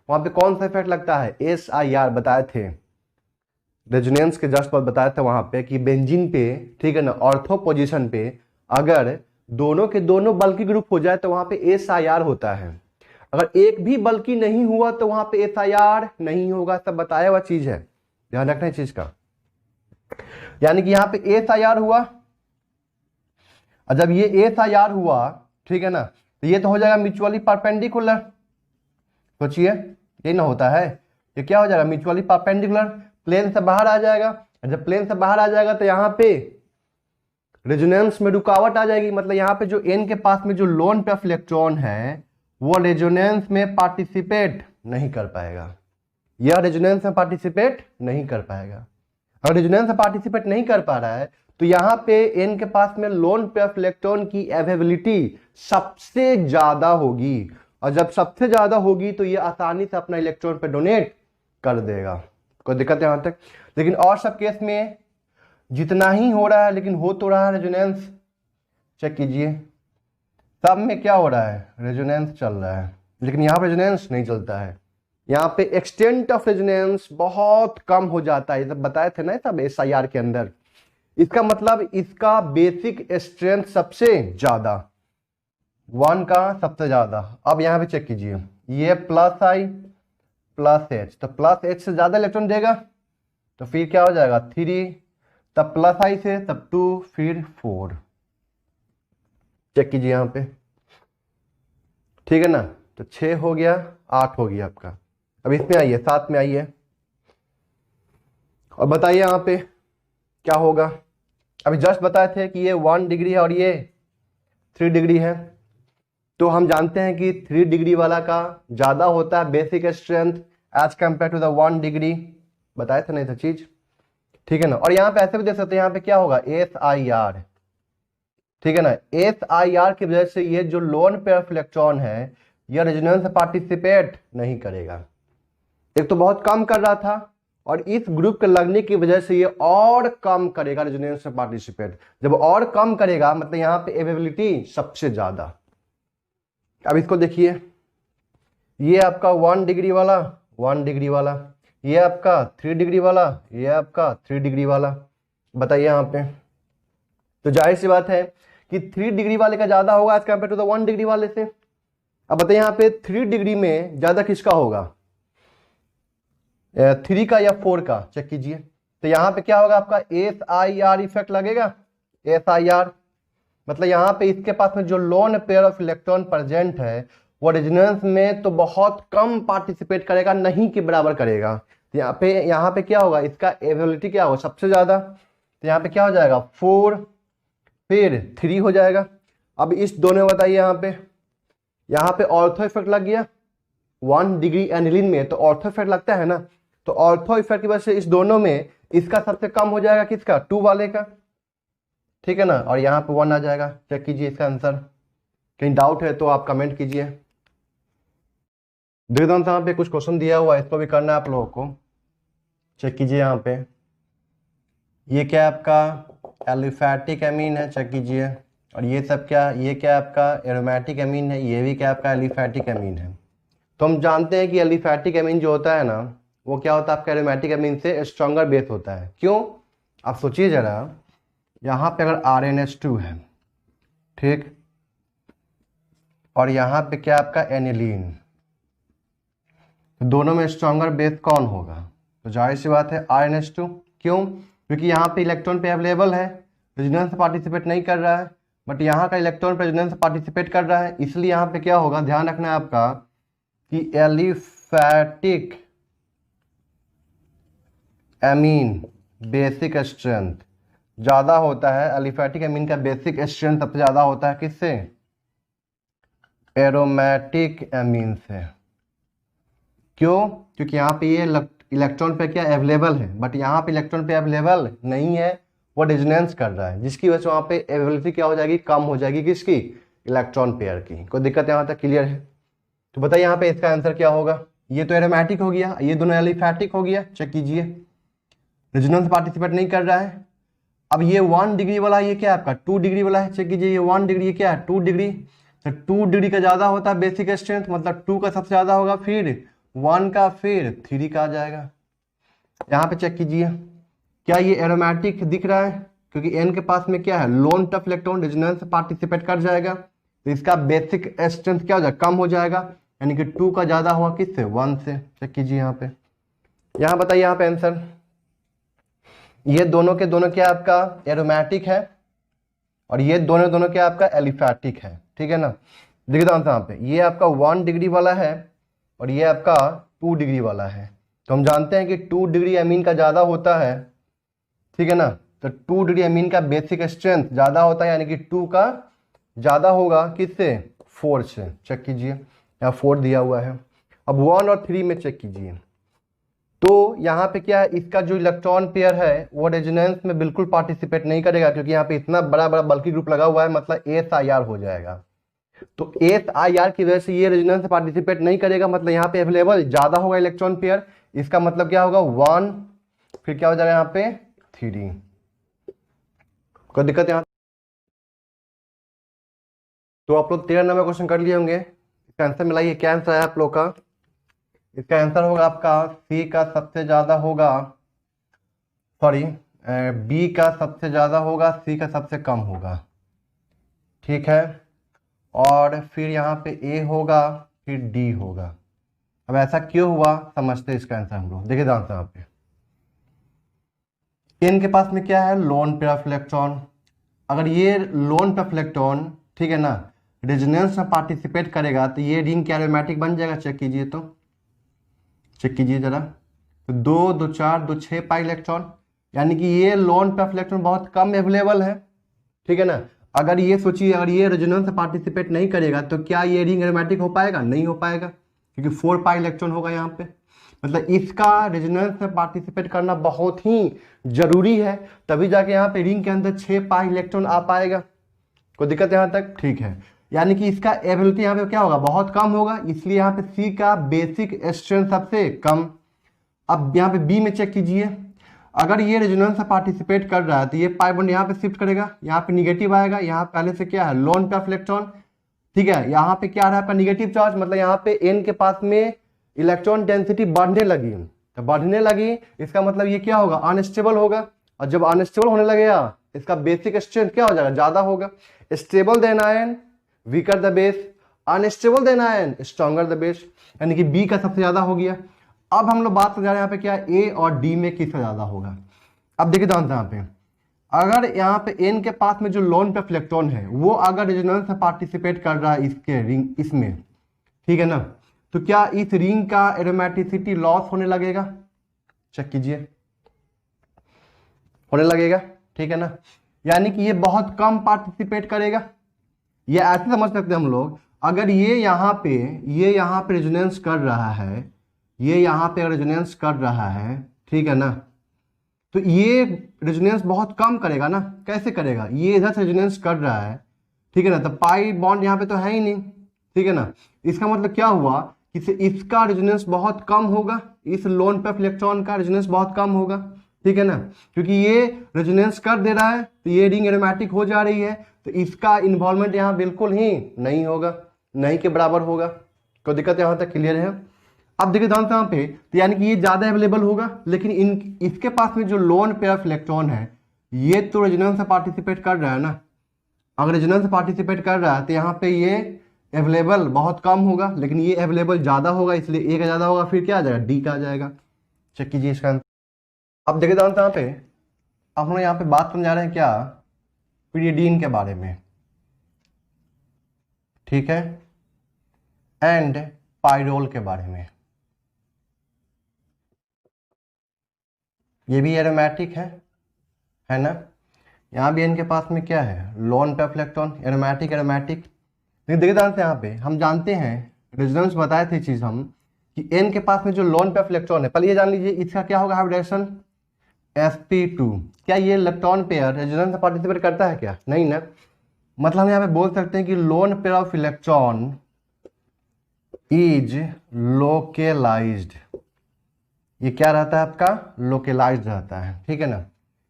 वहां पे कौन सा इफेक्ट लगता है SIR, बताए थे रेजोनेंस के जस्ट बाद बताया था वहां पे कि बेंजीन पे, ठीक है ना, ऑर्थो पोजीशन पे अगर दोनों के दोनों बल्कि ग्रुप हो जाए तो वहां पे SIR होता है। अगर एक भी बल्कि नहीं हुआ तो वहां पे SIR नहीं होगा, सब बताया हुआ चीज है, ध्यान रखना इस चीज का। यानी कि यहाँ पे SIR हुआ, और जब ये SIR हुआ, ठीक है ना, तो ये तो हो जाएगा म्यूचुअली परपेंडिकुलर। सोचिए ये ना होता है, ये क्या हो जाएगा म्यूचुअली परपेंडिकुलर, प्लेन से बाहर आ जाएगा। जब प्लेन से बाहर आ जाएगा तो यहाँ पे रेजोनेंस में रुकावट आ जाएगी, मतलब यहाँ पे जो N के पास में जो लोन पे इलेक्ट्रॉन है वो रेजोनेंस में पार्टिसिपेट नहीं कर पाएगा, यह रेजोनेंस में पार्टिसिपेट नहीं कर पाएगा। अगर रेजोनेंस में पार्टिसिपेट नहीं कर पा रहा है तो यहाँ पे n के पास में लोन पेयर ऑफ इलेक्ट्रॉन की अवेलेबिलिटी सबसे ज्यादा होगी, और जब सबसे ज्यादा होगी तो ये आसानी से अपना इलेक्ट्रॉन पे डोनेट कर देगा। कोई दिक्कत है यहां तक? लेकिन और सब केस में जितना ही हो रहा है, लेकिन हो तो रहा है रेजोनेंस। चेक कीजिए, सब में क्या हो रहा है? रेजोनेंस चल रहा है, लेकिन यहाँ पर रेजोनेंस नहीं चलता है। यहाँ पे एक्सटेंट ऑफ रेजोनेंस बहुत कम हो जाता है, जब बताए थे ना सब SIR के अंदर। इसका मतलब इसका बेसिक स्ट्रेंथ सबसे ज्यादा, 1 का सबसे ज्यादा। अब यहाँ पे चेक कीजिए, ये प्लस I प्लस H, तो प्लस H से ज्यादा इलेक्ट्रॉन देगा, तो फिर क्या हो जाएगा 3, तब प्लस I से तब 2, फिर 4। चेक कीजिए यहाँ पे, ठीक है ना? तो 6 हो गया, 8 हो गया आपका। अब इसमें आइए, 7 में आइए और बताइए यहाँ पे क्या होगा। अभी जस्ट बताए थे कि ये 1 डिग्री है और ये 3 डिग्री है, तो हम जानते हैं कि 3 डिग्री वाला का ज्यादा होता है basic strength as compare to the 1 degree. बताए थे नहीं था चीज, ठीक है ना? और यहाँ पे ऐसे भी देख सकते हैं, यहाँ पे क्या होगा SIR, ठीक है ना? SIR की वजह से ये जो लोन पेयर ऑफ इलेक्ट्रॉन है यह रेजोनेंस में पार्टिसिपेट नहीं करेगा। एक तो बहुत कम कर रहा था, और इस ग्रुप के लगने की वजह से ये और कम करेगा रेजोनेंस में पार्टिसिपेट। जब और कम करेगा मतलब यहाँ पे अवेलेबिलिटी सबसे ज्यादा। अब इसको देखिए, ये आपका 1 डिग्री वाला, 1 डिग्री वाला, ये आपका 3 डिग्री वाला, ये आपका 3 डिग्री वाला। बताइए यहाँ पे, तो जाहिर सी बात है कि 3 डिग्री वाले का ज्यादा होगा as compare to the 1 degree वाले से। अब बताइए यहाँ पे 3 डिग्री में ज्यादा किसका होगा, 3 का या 4 का? चेक कीजिए, तो यहाँ पे क्या होगा आपका SIR इफेक्ट लगेगा। SIR मतलब यहाँ पे इसके पास में जो loan pair of electron present है वो रेजोनेंस में तो बहुत कम पार्टिसिपेट करेगा, नहीं के बराबर करेगा। तो यहाँ पे क्या होगा, इसका अवेलेबिलिटी क्या होगा सबसे ज्यादा, तो यहाँ पे क्या हो जाएगा 4, फिर 3 हो जाएगा। अब इस दोनों में बताइए, यहाँ पे ऑर्थो इफेक्ट लग गया 1 डिग्री एनिलीन में, तो ऑर्थो इफेक्ट लगता है ना, तो ऑर्थो इफेक्ट की वजह से इस दोनों में इसका सबसे कम हो जाएगा, किसका? 2 वाले का, ठीक है ना? और यहाँ पे 1 आ जाएगा। चेक कीजिए इसका आंसर। कहीं डाउट है तो आप कमेंट कीजिए। देखो यहाँ पे कुछ क्वेश्चन दिया हुआ है, इसको भी करना है आप लोगों को। चेक कीजिए यहाँ पे, ये क्या आपका एलिफैटिक एमीन है, चेक कीजिए। और ये सब क्या, ये क्या आपका एरोमेटिक एमीन है, ये भी क्या आपका एलिफैटिक एमीन है। तो हम जानते हैं कि एलिफैटिक एमीन जो होता है ना, वो क्या होता है आपका एरोमेटिक एमीन से स्ट्रॉन्गर बेस होता है। क्यों? आप सोचिए जरा, यहाँ पे अगर RNH2 है, ठीक, और यहाँ पे क्या आपका एनिलीन, दोनों में स्ट्रॉन्गर बेस कौन होगा? तो जाहिर सी बात है RNH2। क्यों? क्योंकि यहाँ पे इलेक्ट्रॉन पे अवेलेबल है, रेजोनेंस पार्टिसिपेट नहीं कर रहा है, बट यहाँ का इलेक्ट्रॉन पे रेजोनेंस पार्टिसिपेट कर रहा है। इसलिए यहाँ पे क्या होगा, ध्यान रखना है आपका कि एलिफैटिक एमीन बेसिक स्ट्रेंथ ज्यादा होता है। एलिफैटिक एमीन का बेसिक स्ट्रेंथ सबसे ज्यादा होता है किससे? एरोमेटिक एमीन से। क्यों? क्योंकि यहाँ पे ये इलेक्ट्रॉन पे क्या अवेलेबल है, बट यहाँ पे इलेक्ट्रॉन पे अवेलेबल नहीं है, वो रेजोनेंस कर रहा है, जिसकी वजह से वहाँ पे अवेलेबिलिटी क्या हो जाएगी, कम हो जाएगी, किसकी? इलेक्ट्रॉन पेयर की। कोई दिक्कत यहाँ तक क्लियर है? तो बताइए यहाँ पे इसका आंसर क्या होगा। ये तो एरोमेटिक हो गया, ये दोनों एलिफैटिक हो गया। चेक कीजिए, रेजोनेंस पार्टिसिपेट नहीं कर रहा है। अब ये 1 डिग्री वाला, ये क्या आपका 2 डिग्री वाला है। चेक कीजिए, ये 1 डिग्री, ये क्या है 2 डिग्री। तो 2 डिग्री का ज्यादा होता है बेसिक स्ट्रेंथ, मतलब 2 का सबसे ज्यादा होगा, फिर 1 का, फिर 3 का आ जाएगा। यहाँ पे चेक कीजिए, क्या ये एरोमेटिक दिख रहा है? क्योंकि N के पास में क्या है, loan tough electron, resonance participate कर जाएगा, तो इसका बेसिक स्ट्रेंथ क्या हो जाएगा, कम हो जाएगा, यानी कि 2 का ज्यादा हुआ किससे, 1 से। चेक कीजिए यहाँ पे, यहाँ बताइए यहाँ पे आंसर। ये दोनों के दोनों क्या आपका एरोमेटिक है, और ये दोनों क्या आपका एलिफैटिक है, ठीक है ना? देखिए तो यहाँ पे ये आपका 1 डिग्री वाला है और ये आपका 2 डिग्री वाला है। तो हम जानते हैं कि 2 डिग्री एमीन का ज्यादा होता है, ठीक है ना? तो 2 डिग्री एमीन का बेसिक स्ट्रेंथ ज्यादा होता है, यानी कि 2 का ज्यादा होगा किससे, 4 से। चेक कीजिए, यहाँ 4 दिया हुआ है। अब 1 और 3 में चेक कीजिए, तो यहाँ पे क्या है, इसका जो इलेक्ट्रॉन पेयर है वो रेजोनेंस में बिल्कुल पार्टिसिपेट नहीं करेगा, क्योंकि यहाँ पे इतना बड़ा बड़ा बल्कि ग्रुप लगा हुआ है, मतलब SIR हो जाएगा। तो SIR की वजह से ये रेजोनेंस में पार्टिसिपेट नहीं करेगा, मतलब यहाँ पे अवेलेबल ज्यादा होगा इलेक्ट्रॉन पेयर। इसका मतलब क्या होगा 1, फिर क्या हो जाएगा यहाँ पे 3। कोई दिक्कत यहाँ? तो आप लोग 13 नंबर क्वेश्चन कर लिए होंगे। इसका आंसर मिलाइए, क्या आंसर है आप लोग का? इसका आंसर होगा आपका सी का सबसे ज्यादा होगा, सॉरी बी का सबसे ज्यादा होगा, सी का सबसे कम होगा, ठीक है। और फिर यहाँ पे ए होगा, फिर डी होगा। अब ऐसा क्यों हुआ समझते हैं इसका आंसर हम लोग। देखिए आंसर यहाँ पे इनके पास में क्या है, लोन पेयर ऑफ इलेक्ट्रॉन। अगर ये लोन पेयर ऑफ इलेक्ट्रॉन, ठीक है ना, रेजोनेंस में पार्टिसिपेट करेगा तो ये रिंग क्या एरोमेटिक बन जाएगा? चेक कीजिए, तो चेक कीजिए जरा। तो 2 2 4 2 6 पाई इलेक्ट्रॉन, यानी कि ये लोन पेयर ऑफ इलेक्ट्रॉन बहुत कम अवेलेबल है, ठीक है ना। अगर ये सोचिए, अगर ये रेजोनेंस में पार्टिसिपेट नहीं करेगा तो क्या ये रिंग एरोमेटिक हो पाएगा? नहीं हो पाएगा, क्योंकि 4 पाई इलेक्ट्रॉन होगा यहाँ पे। मतलब इसका रेजोनेंस में पार्टिसिपेट करना बहुत ही जरूरी है, तभी जाके यहाँ पे रिंग के अंदर 6 पाई इलेक्ट्रॉन आ पाएगा। कोई दिक्कत यहाँ तक? ठीक है, यानी कि इसका एबिलिटी यहाँ पे क्या होगा, बहुत कम होगा, इसलिए यहाँ पे सी का बेसिक स्ट्रेंथ सबसे कम। अब यहाँ पे बी में चेक कीजिए, अगर ये रेजोनेंस में पार्टिसिपेट कर रहा है तो ये पाई बॉन्ड यहाँ पे शिफ्ट करेगा, यहाँ पे निगेटिव आएगा, यहाँ पहले से क्या है लोन पेयर ऑफ इलेक्ट्रॉन, ठीक है। यहाँ पे क्या आ रहा है आपका निगेटिव चार्ज, मतलब यहाँ पे एन के पास में इलेक्ट्रॉन डेंसिटी बढ़ने लगी, तो बढ़ने लगी इसका मतलब ये क्या होगा, अनस्टेबल होगा। और जब अनस्टेबल होने लगेगा इसका बेसिक स्ट्रेंथ क्या हो जाएगा, ज्यादा होगा। Stable then ion weaker the base, unstable then ion stronger the base, यानी कि बी का सबसे ज्यादा हो गया। अब हम लोग बात कर रहे हैं यहाँ पे क्या, ए और डी में किसका ज्यादा होगा। अब देखिए दोस्तों यहाँ पे अगर यहाँ पे एन के पास में जो लोन पे इलेक्ट्रॉन है वो अगर रेजोनेंस में पार्टिसिपेट कर रहा है इसके रिंग इसमें, ठीक है ना, तो क्या इस रिंग का एरोमेटिसिटी लॉस होने लगेगा? चेक कीजिए, होने लगेगा, ठीक है ना। यानी कि ये बहुत कम पार्टिसिपेट करेगा। ये ऐसे समझ सकते हैं हम लोग, अगर ये यहाँ पे रेजोनेंस कर रहा है, ये यहाँ पे रेजोनेंस कर रहा है, ठीक है ना, तो ये रेजोनेंस बहुत कम करेगा ना। कैसे करेगा, ये इधर से रेजोनेंस कर रहा है, ठीक है ना, तो पाई बॉन्ड यहाँ पे तो है ही नहीं, ठीक है ना। इसका मतलब क्या हुआ कि इसका रेजोनेंस बहुत कम होगा, इस लोन पे इलेक्ट्रॉन का रेजोनेंस बहुत कम होगा, ठीक है ना, क्योंकि ये रेजोनेंस कर दे रहा है तो ये रिंग एरोमेटिक हो जा रही है, तो इसका इन्वॉल्वमेंट यहाँ बिल्कुल ही नहीं होगा, नहीं के बराबर होगा। कोई दिक्कत यहाँ तक क्लियर है? अब देखिए ध्यान से यहाँ पे, तो यानी कि ये ज्यादा अवेलेबल होगा, लेकिन इसके पास में जो लोन पेयर ऑफ इलेक्ट्रॉन है ये तो रेजोनेंस से पार्टिसिपेट कर रहा है ना। अगर रेजोनेंस से पार्टिसिपेट कर रहा है तो यहाँ पे ये अवेलेबल बहुत कम होगा, लेकिन ये अवेलेबल ज्यादा होगा, इसलिए ए का ज्यादा होगा, फिर क्या आ जाएगा, डी का आ जाएगा। चेक कीजिए इसका। अब देखिए ध्यान से यहाँ पे, अब हम लोग यहाँ पे बात करने जा रहे हैं क्या, पीरियडीन के बारे में, ठीक है, एंड पाइरोल के बारे में। ये भी एरोमेटिक है ना। यहाँ भी इनके पास में क्या है, लोन पे इलेक्ट्रॉन, एरोमेटिक। लेकिन देखिए ध्यान से यहाँ पे हम जानते हैं, रेजोनेंस बताए थे चीज हम, कि एन के पास में जो लोन पे इलेक्ट्रॉन है, पहले ये जान लीजिए इसका क्या होगा हाइब्रिडेशन, sp2। क्या ये इलेक्ट्रॉन पेयर रेजोनेंस में पार्टिसिपेट करता है क्या? नहीं ना। मतलब हम यहाँ पे बोल सकते हैं कि lone pair of electron is localised. ये क्या रहता है आपका, लोकेलाइज्ड रहता है, ठीक है ना।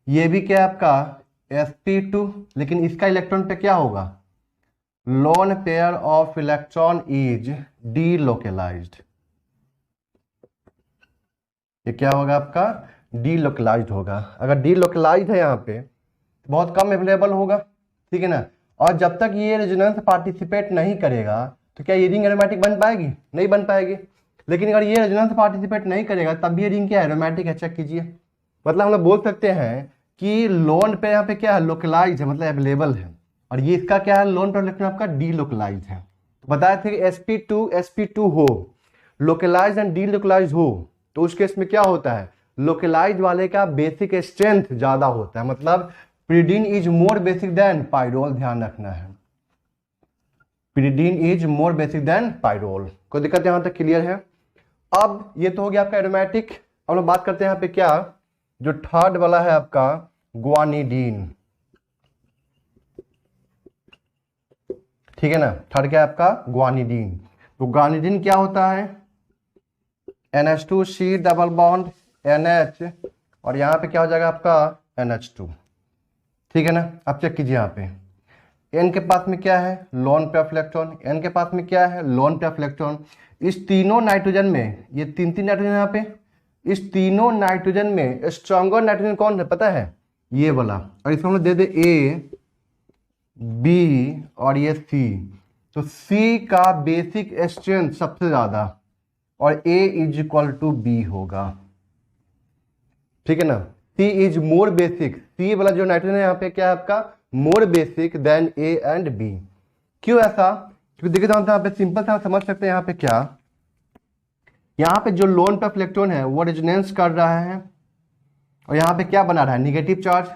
ये भी क्या है आपका sp2, लेकिन इसका इलेक्ट्रॉन पे क्या होगा, lone pair of electron is delocalised. ये क्या होगा आपका, डीलोकेलाइज्ड होगा। अगर डीलोकेलाइज्ड है यहाँ पे तो बहुत कम अवेलेबल होगा, ठीक है ना। और जब तक ये रेजोनेंस पार्टिसिपेट नहीं करेगा तो क्या ये रिंग एरोमेटिक बन पाएगी? नहीं बन पाएगी। लेकिन अगर ये रेजोनेंस पार्टिसिपेट नहीं करेगा तब ये रिंग क्या एरोमेटिक है, चेक कीजिए। मतलब हम लोग बोल सकते हैं कि लोन पे यहाँ पे क्या है, लोकलाइज है, मतलब अवेलेबल है, और ये इसका क्या है, लोन पे इलेक्ट्रॉन आपका डीलोकलाइज है। तो बताए थे कि sp2 हो, लोकलाइज एंड डीलोकलाइज हो, तो उस केस में क्या होता है, लोकलाइज वाले का बेसिक स्ट्रेंथ ज्यादा होता है, मतलब pyridine is more basic than pyrrole, ध्यान रखना है, pyridine is more basic than pyrrole. कोई दिक्कत यहां तक क्लियर है? अब ये तो हो गया आपका एरोमेटिक हम लोग बात करते हैं यहाँ पे क्या, जो थर्ड वाला है आपका ग्वानिडीन, ठीक है ना। थर्ड क्या है आपका ग्वानिडीन। तो ग्वानिडीन क्या होता है, NH2C डबल बॉन्ड NH, और यहाँ पे क्या हो जाएगा आपका NH2, ठीक है ना। अब चेक कीजिए यहाँ पे N के पास में क्या है लोन पे ऑफ इलेक्ट्रॉन, N के पास में क्या है लोन पे ऑफ इलेक्ट्रॉन। इस तीनों नाइट्रोजन में, ये तीन तीन नाइट्रोजन यहाँ पे, इस तीनों नाइट्रोजन में स्ट्रॉन्गर नाइट्रोजन कौन है पता है, ये वाला। और इसको हम लोग दे दे A B और ये C, तो C का बेसिक स्ट्रेंथ सबसे ज्यादा और A is equal to B होगा, ठीक है ना। C is more basic, C वाला जो नाइट्रोजन है यहाँ पे क्या है आपका more basic than A and B। क्यों ऐसा, क्योंकि देखिए यहाँ पे सिंपल सा समझ सकते हैं यहाँ पे क्या, यहाँ पे जो लोन पे इलेक्ट्रॉन है वो रेजोनेंस कर रहा है और यहाँ पे क्या बना रहा है निगेटिव चार्ज,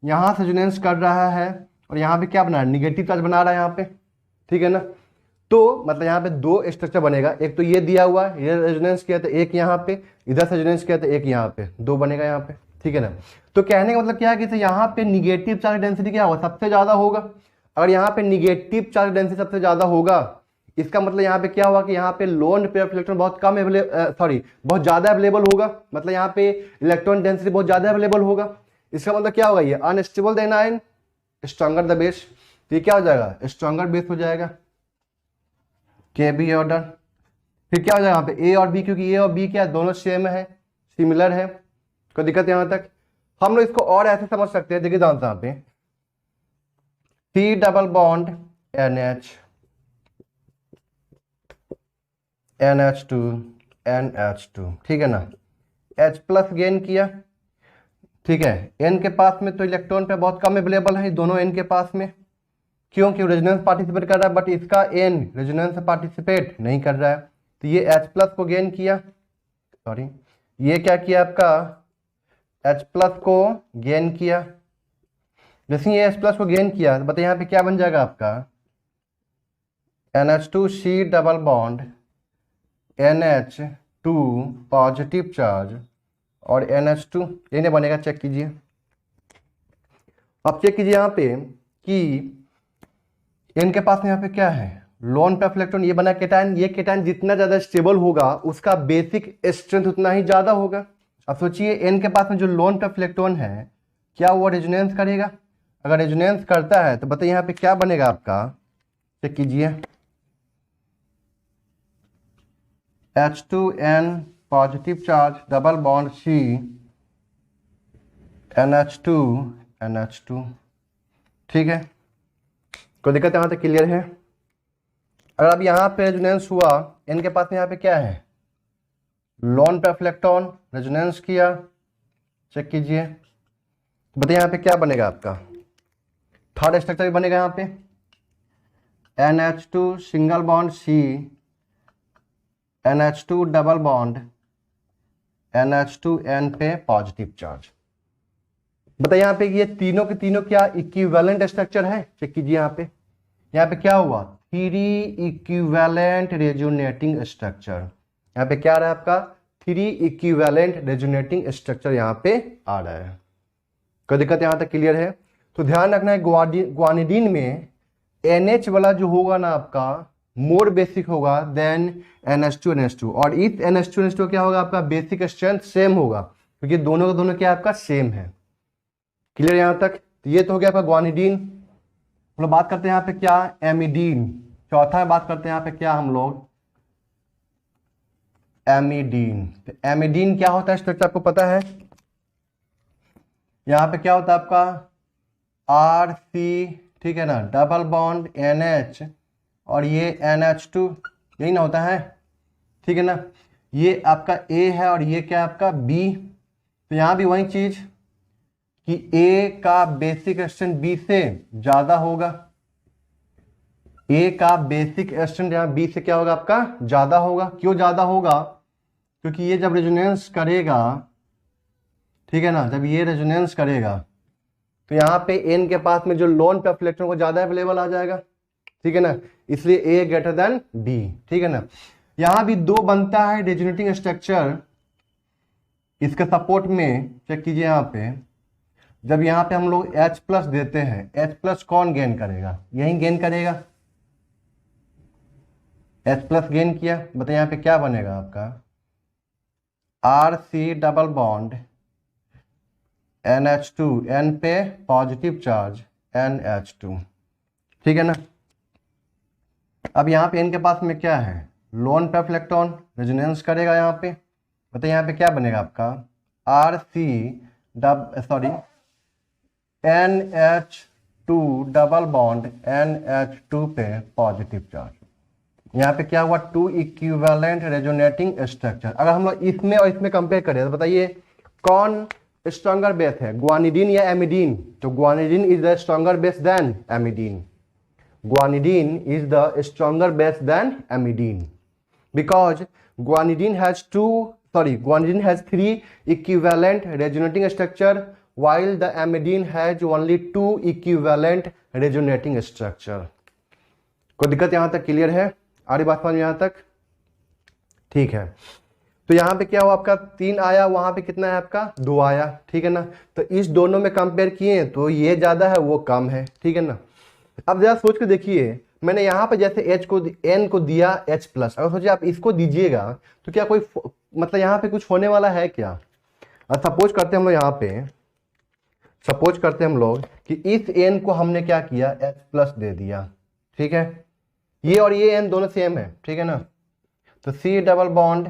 यहाँ से रेजोनेंस कर रहा है और यहाँ पे क्या बना रहा है निगेटिव चार्ज बना रहा है यहाँ पे, ठीक है ना। तो मतलब यहाँ पे दो स्ट्रक्चर बनेगा, एक तो ये दिया हुआ है, ये रेजोनेंस किया था, एक यहाँ पे इधर से रेजोनेंस किया था, एक यहाँ पे, दो बनेगा यहाँ पे, ठीक है ना। तो कहने का मतलब क्या है कि यहाँ पे निगेटिव चार्ज डेंसिटी क्या होगा सबसे ज्यादा होगा। अगर यहाँ पे निगेटिव चार्ज डेंसिटी सबसे ज्यादा होगा इसका मतलब यहाँ पे क्या हुआ कि यहाँ पे लोन पेयर ऑफ इलेक्ट्रॉन बहुत कम बहुत ज्यादा अवेलेबल होगा, मतलब यहाँ पे इलेक्ट्रॉन डेंसिटी बहुत ज्यादा अवेलेबल होगा। इसका मतलब क्या होगा, ये unstable then ion stronger the base, तो ये क्या हो जाएगा स्ट्रॉन्गर बेस हो जाएगा KB ऑर्डर। फिर क्या हो जाएगा यहाँ पे A और B, क्योंकि A और B क्या दोनों सेम है सिमिलर है, कोई दिक्कत यहाँ तक। हम लोग इसको और ऐसे समझ सकते हैं, देखिए यहाँ पे C double bond NH NH2 NH2, ठीक है ना। H प्लस गेन किया, ठीक है। N के पास में तो इलेक्ट्रॉन पे बहुत कम अवेलेबल है दोनों N के पास में, क्यों कि रेजोनेंस पार्टिसिपेट कर रहा है, बट इसका N रेजोनेंस पार्टिसिपेट नहीं कर रहा है। तो ये H प्लस को गेन किया, सॉरी ये क्या किया आपका H प्लस को गेन किया। जैसे ये H प्लस को गेन किया तो बताइए यहाँ पे क्या बन जाएगा आपका NH2C double bond NH2 positive charge और NH2, ये नहीं बनेगा, चेक कीजिए। अब चेक कीजिए यहाँ पे कि N के पास में यहाँ पे क्या है लोन पे इलेक्ट्रॉन, ये बना केटायन, ये केटायन जितना ज्यादा स्टेबल होगा उसका बेसिक स्ट्रेंथ उतना ही ज्यादा होगा। अब सोचिए N के पास में जो लोन पे इलेक्ट्रॉन है क्या वो रेजोनेंस करेगा, अगर रेजोनेंस करता है तो बताइए यहाँ पे क्या बनेगा आपका, चेक कीजिए H2N positive charge double bond C NH2, ठीक है। कोई दिक्कत यहाँ तक क्लियर है। अगर अब यहाँ पे रेजोनेंस हुआ N के पास में यहाँ पे क्या है लोन पे इलेक्ट्रॉन रेजोनेंस किया, चेक कीजिए बताइए यहाँ पे क्या बनेगा आपका थर्ड स्ट्रक्चर बनेगा यहाँ पे NH2 single bond C NH2 double bond NH2N पे पॉजिटिव चार्ज। बताइए यहाँ पे ये तीनों के तीनों क्या इक्विवेलेंट स्ट्रक्चर है, चेक कीजिए यहाँ पे क्या हुआ 3 इक्विवेलेंट रेजोनेटिंग स्ट्रक्चर, यहाँ पे क्या आ रहा है आपका 3 इक्विवेलेंट रेजोनेटिंग स्ट्रक्चर यहाँ पे आ रहा है। कोई दिक्कत यहाँ तक क्लियर है। तो ध्यान रखना है ग्वानिडीन में NH वाला जो होगा ना आपका मोर बेसिक होगा देन NH2 और इस NH2 क्या होगा आपका बेसिक स्ट्रेंथ सेम होगा, क्योंकि दोनों का दोनों क्या आपका सेम है। क्लियर यहाँ तक। तो ये तो हो गया आपका ग्वानिडीन। हम लोग बात करते हैं यहाँ पे क्या एमिडीन, चौथा में बात करते हैं यहाँ पे क्या हम लोग एमिडीन। एमिडीन क्या होता है स्ट्रक्चर आपको पता है, यहाँ पे क्या होता है आपका RC, ठीक है ना, डबल बॉन्ड NH और ये NH2, यही ना होता है, ठीक है ना। ये आपका A है और ये क्या है आपका B। तो यहाँ भी वही चीज कि A का बेसिक स्ट्रेंथ B से ज्यादा होगा, A का बेसिक स्ट्रेंथ यहाँ B से क्या होगा आपका ज्यादा होगा। क्यों ज्यादा होगा, क्योंकि ये जब रेजोनेंस करेगा, ठीक है ना, जब ये रेजोनेंस करेगा तो यहाँ पे N के पास में जो लोन पे इलेक्ट्रॉन को ज्यादा अवेलेबल आ जाएगा, ठीक है ना, इसलिए A ग्रेटर देन B, ठीक है ना। यहां भी दो बनता है रेजोनेटिंग स्ट्रक्चर इसके सपोर्ट में चेक कीजिए यहाँ पे, जब यहाँ पे हम लोग H प्लस देते हैं, H प्लस कौन गेन करेगा? यही गेन करेगा। H प्लस गेन किया, बताइए यहाँ पे क्या बनेगा आपका? RC double bond NH2, N पे पॉजिटिव चार्ज NH2, ठीक है ना। अब यहाँ पे N के पास में क्या है? लोन पे इलेक्ट्रॉन रेजोनेंस करेगा यहाँ पे, बताइए यहाँ पे क्या बनेगा आपका? NH2 डबल बॉन्ड NH2 पे पॉजिटिव चार्ज। यहाँ पे क्या हुआ? 2 इक्विवेलेंट रेजोनेटिंग स्ट्रक्चर। अगर हम लोग इसमें और इसमें कंपेयर करें तो बताइए कौन स्ट्रॉन्गर बेस है, ग्वानिडीन या एमिडीन? तो guanidine is the stronger base than amidine. Guanidine is the stronger base than amidine because guanidine has three equivalent resonating structure while the amidine has only 2 equivalent resonating structure। कोई दिक्कत यहाँ तक क्लियर है? आ रही बात समझ में यहाँ तक? ठीक है। तो यहाँ पे क्या हुआ आपका? 3 आया, वहां पे कितना है आपका? 2 आया, ठीक है ना। तो इस दोनों में कंपेयर किए तो ये ज्यादा है, वो कम है, ठीक है ना। अब जरा सोच के देखिए, मैंने यहाँ पे जैसे N को दिया H प्लस, अगर सोचिए आप इसको दीजिएगा तो क्या कोई मतलब यहाँ पे कुछ होने वाला है क्या? सपोज करते हैं हम लोग यहाँ पे, सपोज करते हैं हम लोग कि इस N को हमने क्या किया? H प्लस दे दिया, ठीक है। ये और ये N दोनों सेम है, ठीक है ना। तो C double bond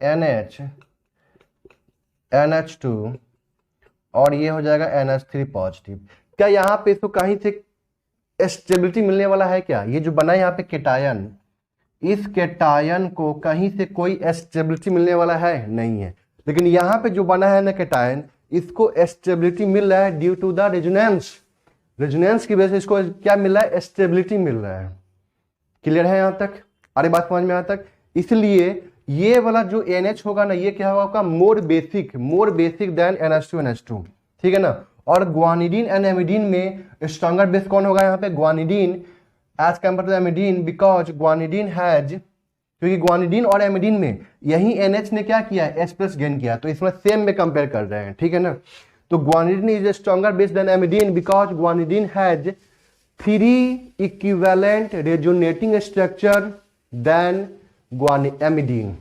NH NH2 और ये हो जाएगा NH3 पॉजिटिव। क्या यहाँ पे इसको कहीं से स्टेबिलिटी मिलने वाला है क्या? ये जो बना है यहाँ पे केटायन, इस केटायन को कहीं से कोई स्टेबिलिटी मिलने वाला है? नहीं है। लेकिन यहाँ पे जो बना है ना केटायन, इसको स्टेबिलिटी मिल रहा है due to the resonance. Resonance की वजह से इसको क्या मिल रहा है? स्टेबिलिटी मिल रहा है। क्लियर है यहाँ तक? अरे बात समझ में यहाँ तक? इसलिए ये वाला जो NH होगा ना, ये क्या होगा आपका? मोर बेसिक देन NH2, ठीक है ना। और ग्वानिडीन एंड एमिडीन में स्ट्रॉन्गर बेस कौन होगा यहाँ पे? Guanidine as compare to amidine, because guanidine has, क्योंकि ग्वानिडीन और एमिडीन में यही NH ने क्या किया? H प्लस गेन किया, तो इसमें सेम में कंपेयर कर रहे हैं, ठीक है ना। तो guanidine is stronger base than amidine because guanidine has 3 equivalent resonating structure than amidine,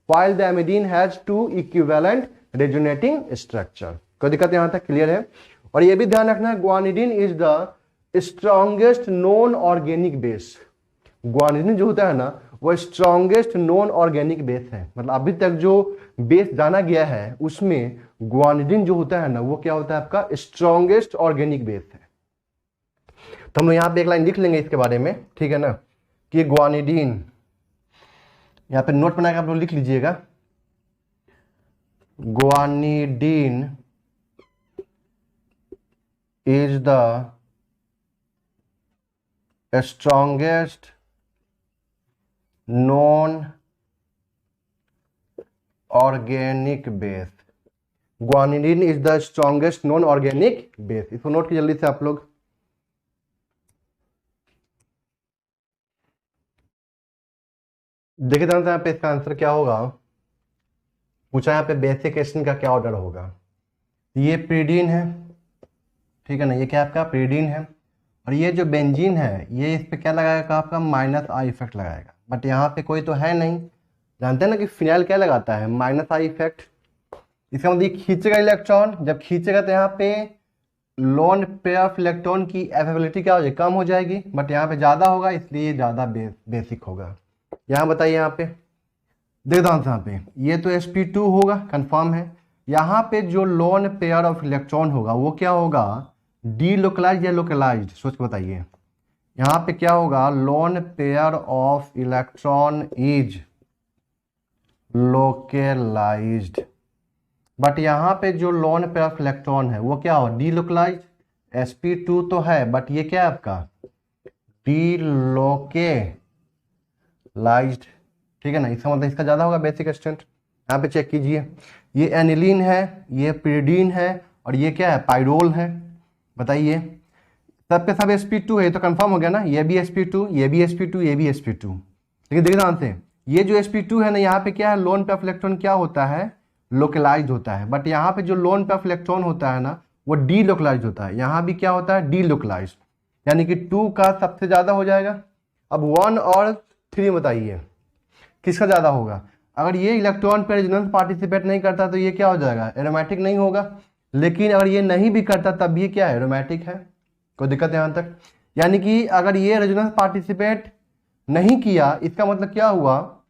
while the amidine has 2 equivalent resonating structure। कोई दिक्कत यहाँ तक क्लियर है? और ये भी ध्यान रखना है, guanidine is the strongest non organic base. Guanidine जो होता है ना, वो स्ट्रॉन्गेस्ट नॉन ऑर्गेनिक बेस है। मतलब अभी तक जो बेस जाना गया है उसमें ग्वानिडीन जो होता है ना, वो क्या होता है आपका? स्ट्रॉन्गेस्ट ऑर्गेनिक बेस है। तो हम लोग यहाँ पे एक लाइन लिख लेंगे इसके बारे में, ठीक है ना, कि ग्वानिडीन, यहाँ पे नोट बनाकर आप लोग लिख लीजिएगा, guanidine is the strongest non-organic base। Guanidine is the strongest non organic base. इसको नोट कीजिए जल्दी से आप लोग। देखिए जानते हैं यहाँ पे इसका आंसर क्या होगा। पूछा यहाँ पे बेसिक क्वेश्चन का क्या ऑर्डर होगा। ये प्रीडीन है, ठीक है ना, ये क्या आपका? प्रीडीन है। और ये जो बेंजीन है, ये इस पे क्या लगाएगा आपका? -I इफेक्ट लगाएगा। बट यहाँ पे कोई तो है नहीं। जानते हैं ना कि फिनाइल क्या लगाता है? -I effect. इसका मतलब खींचेगा इलेक्ट्रॉन, जब खींचेगा तो यहाँ पे लोन पेयर ऑफ इलेक्ट्रॉन की अवेलेबिलिटी क्या हो जाएगी? कम हो जाएगी। बट यहाँ पे ज़्यादा होगा, इसलिए ज़्यादा बेसिक होगा। यहाँ बताइए, यहाँ पे देख दो यहाँ पे, ये तो sp2 होगा, कंफर्म है। यहाँ पे जो लोन पेयर ऑफ इलेक्ट्रॉन होगा वो क्या होगा? डीलोकलाइज या लोकलाइज्ड? सोच के बताइए। यहाँ पे क्या होगा? Lone pair of electron is localized. But यहाँ पे जो लोन पेयर ऑफ इलेक्ट्रॉन है वो क्या होगा? डीलोकलाइज्ड। sp2 तो है, बट ये क्या है आपका? डीलोकलाइज्ड, ठीक है ना। इसका मतलब इसका ज्यादा होगा बेसिक स्ट्रेंथ। यहाँ पे चेक कीजिए, ये एनिलीन है, ये पिरीडीन है, और ये क्या है? पाइरोल है। बताइए, सब पे सब sp2 है, तो कंफर्म हो गया ना। ये भी sp2, ये भी sp2, ये भी sp2। लेकिन देखिए ध्यान से, ये जो sp2 है ना, यहाँ पे क्या है? लोन पे इलेक्ट्रॉन क्या होता है? लोकलाइज होता है, बट यहाँ पे जो लोन पे ऑफ इलेक्ट्रॉन होता है ना वो डी लोकलाइज होता है। यहाँ भी क्या होता है, डी लोकलाइज, यानी कि 2 का सबसे ज़्यादा हो जाएगा। अब 1 और 3 बताइए किसका ज़्यादा होगा। अगर ये इलेक्ट्रॉन पे रेजोनेंस पार्टिसिपेट नहीं करता तो ये क्या हो जाएगा, एरोमेटिक नहीं होगा। लेकिन अगर ये नहीं भी करता तब भी क्या है, एरोमेटिक है। कोई दिक्कत है यहाँ तक। यानी कि अगर ये रेजोनेंस पार्टिसिपेट नहीं किया इसका मतलब क्या हुआ,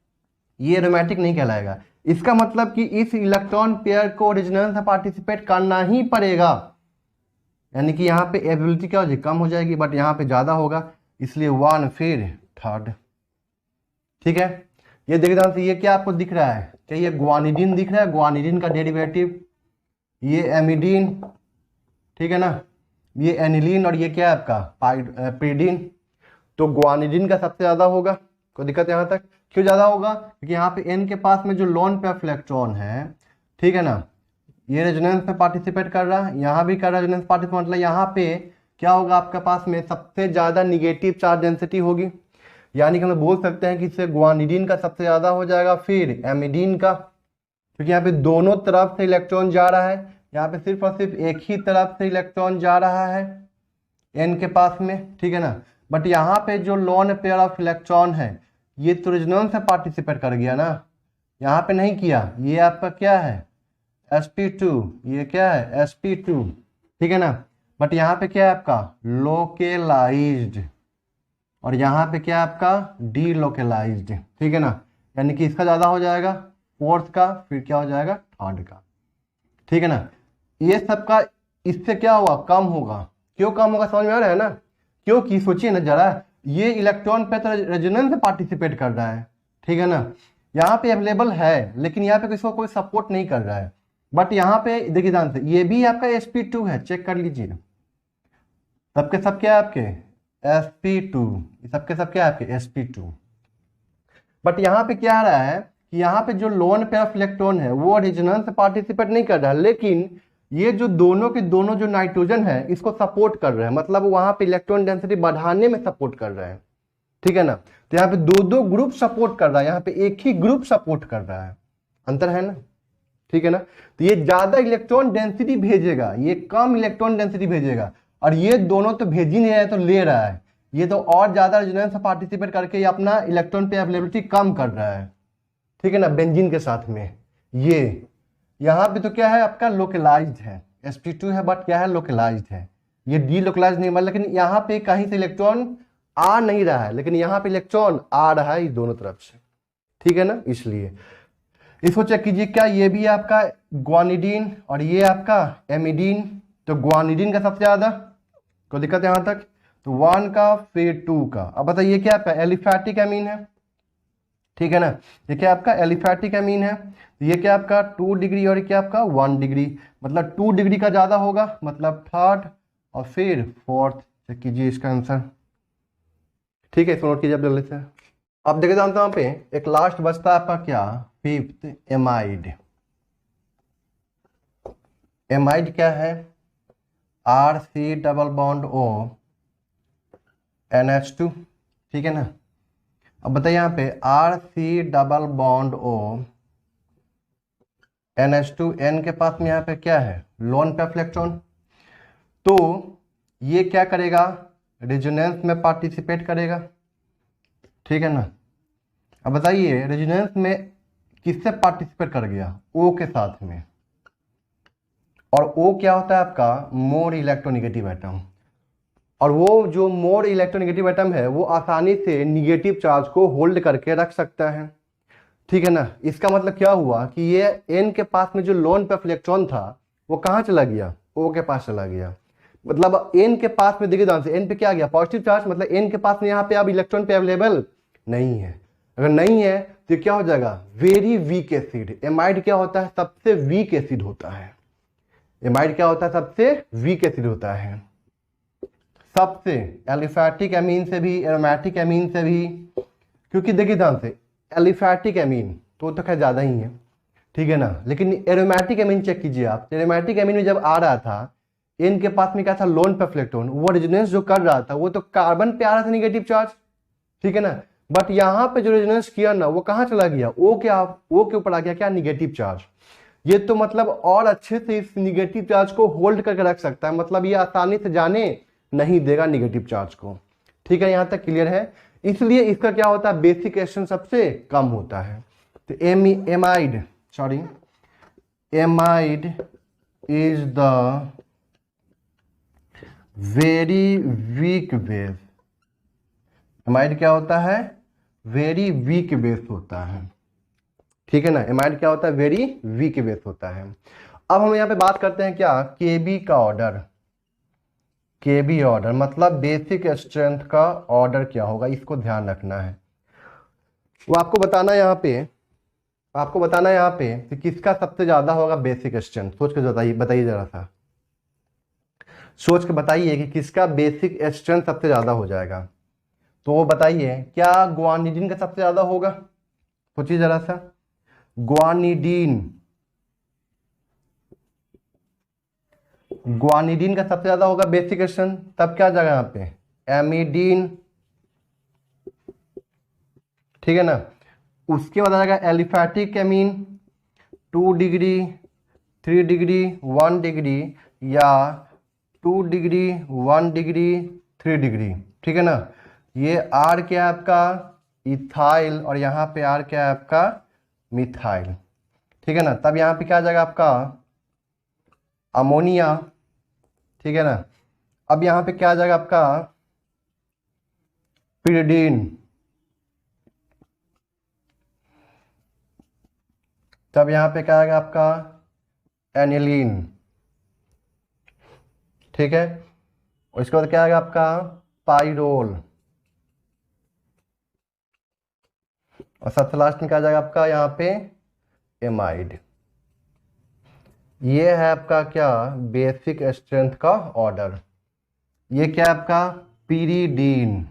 ये एरोमेटिक नहीं कहलाएगा। इसका मतलब कि इस इलेक्ट्रॉन पेयर को रेजोनेंस में पार्टिसिपेट करना ही पड़ेगा। यानी कि यहाँ पे एबिलिटी क्या हो जाएगी, कम हो जाएगी, बट यहाँ पे ज़्यादा होगा, इसलिए 1 फिर 3rd। ठीक है, ये देखिए ध्यान से, ये क्या आपको दिख रहा है, क्या ये ग्वानिडीन दिख रहा है, ग्वानिडीन का डेरिवेटिव, ये एमिडीन, ठीक है ना, ये एनिलीन, और ये क्या है आपका प्रीडीन। तो ग्वानिडीन का सबसे ज़्यादा होगा। कोई दिक्कत यहाँ तक, क्यों ज़्यादा होगा, क्योंकि यहाँ पे एन के पास में जो लोन पे ऑफ इलेक्ट्रॉन है, ठीक है ना, ये रेजोनेंस में पार्टिसिपेट कर रहा है, यहाँ भी कर रहा है रेजोनेंस पार्टिसिपेट, मतलब यहाँ पे क्या होगा आपके पास में सबसे ज़्यादा निगेटिव चार्ज डेंसिटी होगी। यानी कि हम बोल सकते हैं कि इससे ग्वानिडीन का सबसे ज़्यादा हो जाएगा, फिर एमिडीन का, क्योंकि यहाँ पे दोनों तरफ से इलेक्ट्रॉन जा रहा है, यहाँ पे सिर्फ और सिर्फ एक ही तरफ से इलेक्ट्रॉन जा रहा है एन के पास में, ठीक है ना। बट यहाँ पे जो लोन पेयर ऑफ इलेक्ट्रॉन है ये तो रेजोनेंस से पार्टिसिपेट कर गया ना, यहाँ पे नहीं किया। ये आपका क्या है, sp2, ये क्या है sp2, ठीक है ना। बट यहाँ पे क्या है आपका लोकेलाइज्ड, और यहाँ पे क्या है आपका डी लोकेलाइज्ड, ठीक है ना। यानी कि इसका ज़्यादा हो जाएगा 4th का, फिर क्या हो जाएगा 3rd का, ठीक है ना। ये सबका इससे क्या होगा, कम होगा। क्यों कम होगा, समझ में आ रहा है ना। क्योंकि सोचिए ना जरा, ये इलेक्ट्रॉन पे तो रेजोनेंस में पार्टिसिपेट कर रहा है, ठीक है ना, यहाँ पे अवेलेबल है, लेकिन यहाँ पे किसको कोई सपोर्ट नहीं कर रहा है। बट यहाँ पे देखिए ध्यान से, ये भी आपका sp2 है, चेक कर लीजिए, सबके सब क्या है आपके sp2, सबके सब क्या है आपके sp2। बट यहाँ पे क्या आ रहा है कि यहाँ पे जो लोन पेयर ऑफ इलेक्ट्रॉन है वो रेजोनेंस से पार्टिसिपेट नहीं कर रहा है, लेकिन ये जो दोनों के दोनों जो नाइट्रोजन है इसको सपोर्ट कर रहे हैं, मतलब वहां पे इलेक्ट्रॉन डेंसिटी बढ़ाने में सपोर्ट कर रहे हैं, ठीक है ना। तो यहाँ पे दो दो ग्रुप सपोर्ट कर रहा है, यहाँ पे एक ही ग्रुप सपोर्ट कर रहा है, अंतर है ना, ठीक है ना। तो ये ज्यादा इलेक्ट्रॉन डेंसिटी भेजेगा, ये कम इलेक्ट्रॉन डेंसिटी भेजेगा, और ये दोनों तो भेज ही नहीं रहा है तो ले रहा है, ये तो और ज्यादा रेजोनेंस में पार्टिसिपेट करके ये अपना इलेक्ट्रॉन पे अवेलेबिलिटी कम कर रहा है, ठीक है ना, बेंजीन के साथ में। ये यहाँ पे तो क्या है आपका लोकलाइज्ड है, sp2 है, बट क्या है लोकलाइज्ड है, ये डी लोकलाइज्ड नहीं है, लेकिन यहाँ पे कहीं से इलेक्ट्रॉन आ नहीं रहा है, लेकिन यहाँ पे इलेक्ट्रॉन आ रहा है दोनों तरफ से, ठीक है ना। इसलिए इसको चेक कीजिए, क्या ये भी आपका ग्वानिडीन और ये आपका एमिडीन, तो ग्वानिडीन का सबसे ज्यादा, कोई दिक्कत है यहाँ तक, तो 1 का फिर 2 का। अब बताइए क्या आपका एलिफैटिक एमीन है, ठीक है ना, ये क्या आपका एलिफैटिक एमीन है, ये क्या आपका 2 डिग्री और क्या आपका 1 डिग्री, मतलब 2 डिग्री का ज्यादा होगा, मतलब 3rd और फिर 4th। चेक कीजिए इसका आंसर, ठीक है, इसको नोट कीजिए आप जल्दी से। अब देखिए जानते हैं यहाँ पे एक लास्ट बचता है आपका क्या, 5th एमाइड। एमाइड क्या है, RC double bond O NH2, ठीक है ना। अब बताइए यहाँ पे RC double bond O NH2, N के पास में यहाँ पे क्या है लोन पे इलेक्ट्रॉन, तो ये क्या करेगा रेजोनेंस में पार्टिसिपेट करेगा, ठीक है ना। अब बताइए रेजोनेंस में किससे पार्टिसिपेट कर गया, O के साथ में, और O क्या होता है आपका मोर इलेक्ट्रोनिगेटिव एटम, और वो जो मोर इलेक्ट्रोनिगेटिव एटम है वो आसानी से निगेटिव चार्ज को होल्ड करके रख सकता है, ठीक है ना। इसका मतलब क्या हुआ कि ये N के पास में जो लोन पे इलेक्ट्रॉन था वो कहाँ चला गया, O के पास चला गया। मतलब N के पास में देखिए ध्यान से, N पे क्या गया पॉजिटिव चार्ज, मतलब N के पास में यहाँ पे अब इलेक्ट्रॉन पे अवेलेबल नहीं है। अगर नहीं है तो क्या हो जाएगा वेरी वीक एसिड। एमाइड क्या होता है, सबसे वीक एसिड होता है। एमाइड क्या होता है, सबसे वीक एसिड होता है, सबसे एलिफैटिक एमीन से भी, एरोमेटिक एमीन से भी। क्योंकि देखिए ध्यान से एलिफैटिक एमीन तो खैर ज्यादा ही है, ठीक है ना, लेकिन एरोमेटिक एमीन चेक कीजिए आप। एरोमेटिक एमीन में जब आ रहा था इनके पास में क्या था लोन पे इलेक्ट्रॉन, वो रेजोनेंस जो कर रहा था वो तो कार्बन पे आ रहा था निगेटिव चार्ज, ठीक है ना। बट यहाँ पे जो रेजोनेंस किया ना वो कहाँ चला गया, ओ के ऊपर आ गया क्या निगेटिव चार्ज। ये तो मतलब और अच्छे से इस निगेटिव चार्ज को होल्ड करके रख सकता है, मतलब ये आसानी से जाने नहीं देगा निगेटिव चार्ज को। ठीक है, यहां तक क्लियर है। इसलिए इसका क्या होता है, बेसिक एक्सटेंशन सबसे कम होता है। तो amide is the very weak base. Amide क्या होता है, वेरी वीक बेस होता है। ठीक है ना, एमाइड क्या होता है, वेरी वीक बेस होता है। अब हम यहाँ पे बात करते हैं क्या, केबी का ऑर्डर। केबी ऑर्डर मतलब बेसिक स्ट्रेंथ का ऑर्डर क्या होगा, इसको ध्यान रखना है। वो आपको बताना यहाँ पे कि किसका सबसे ज्यादा होगा बेसिक स्ट्रेंथ। सोच के बताइए जरा सा, सोच के बताइए कि किसका बेसिक स्ट्रेंथ सबसे ज्यादा हो जाएगा। तो वो बताइए, क्या ग्वानिडीन का सबसे ज्यादा होगा, सोचिए जरा सा। ग्वानिडीन का सबसे ज्यादा होगा बेसिक स्ट्रेंथ, तब क्या जाएगा यहाँ पे, एमिडीन। ठीक है ना, उसके बाद आएगा aliphatic amine 2 degree 3 degree 1 degree या 2 डिग्री 1 डिग्री 3 डिग्री। ठीक है ना, ये आर क्या है आपका इथाइल और यहाँ पे आर क्या है आपका मिथाइल। ठीक है ना, तब यहाँ पे क्या आ जाएगा आपका अमोनिया। ठीक है ना, अब यहाँ पे क्या आ जाएगा आपका पिरिडीन। तब यहाँ पे क्या आएगा आपका एनिलीन। ठीक है, और इसके बाद क्या आएगा आपका पाइरोल। और सबसे लास्ट में क्या आ जाएगा आपका यहाँ पे एमाइड। ये है आपका क्या बेसिक स्ट्रेंथ का ऑर्डर। ये क्या है आपका पिरिडीन।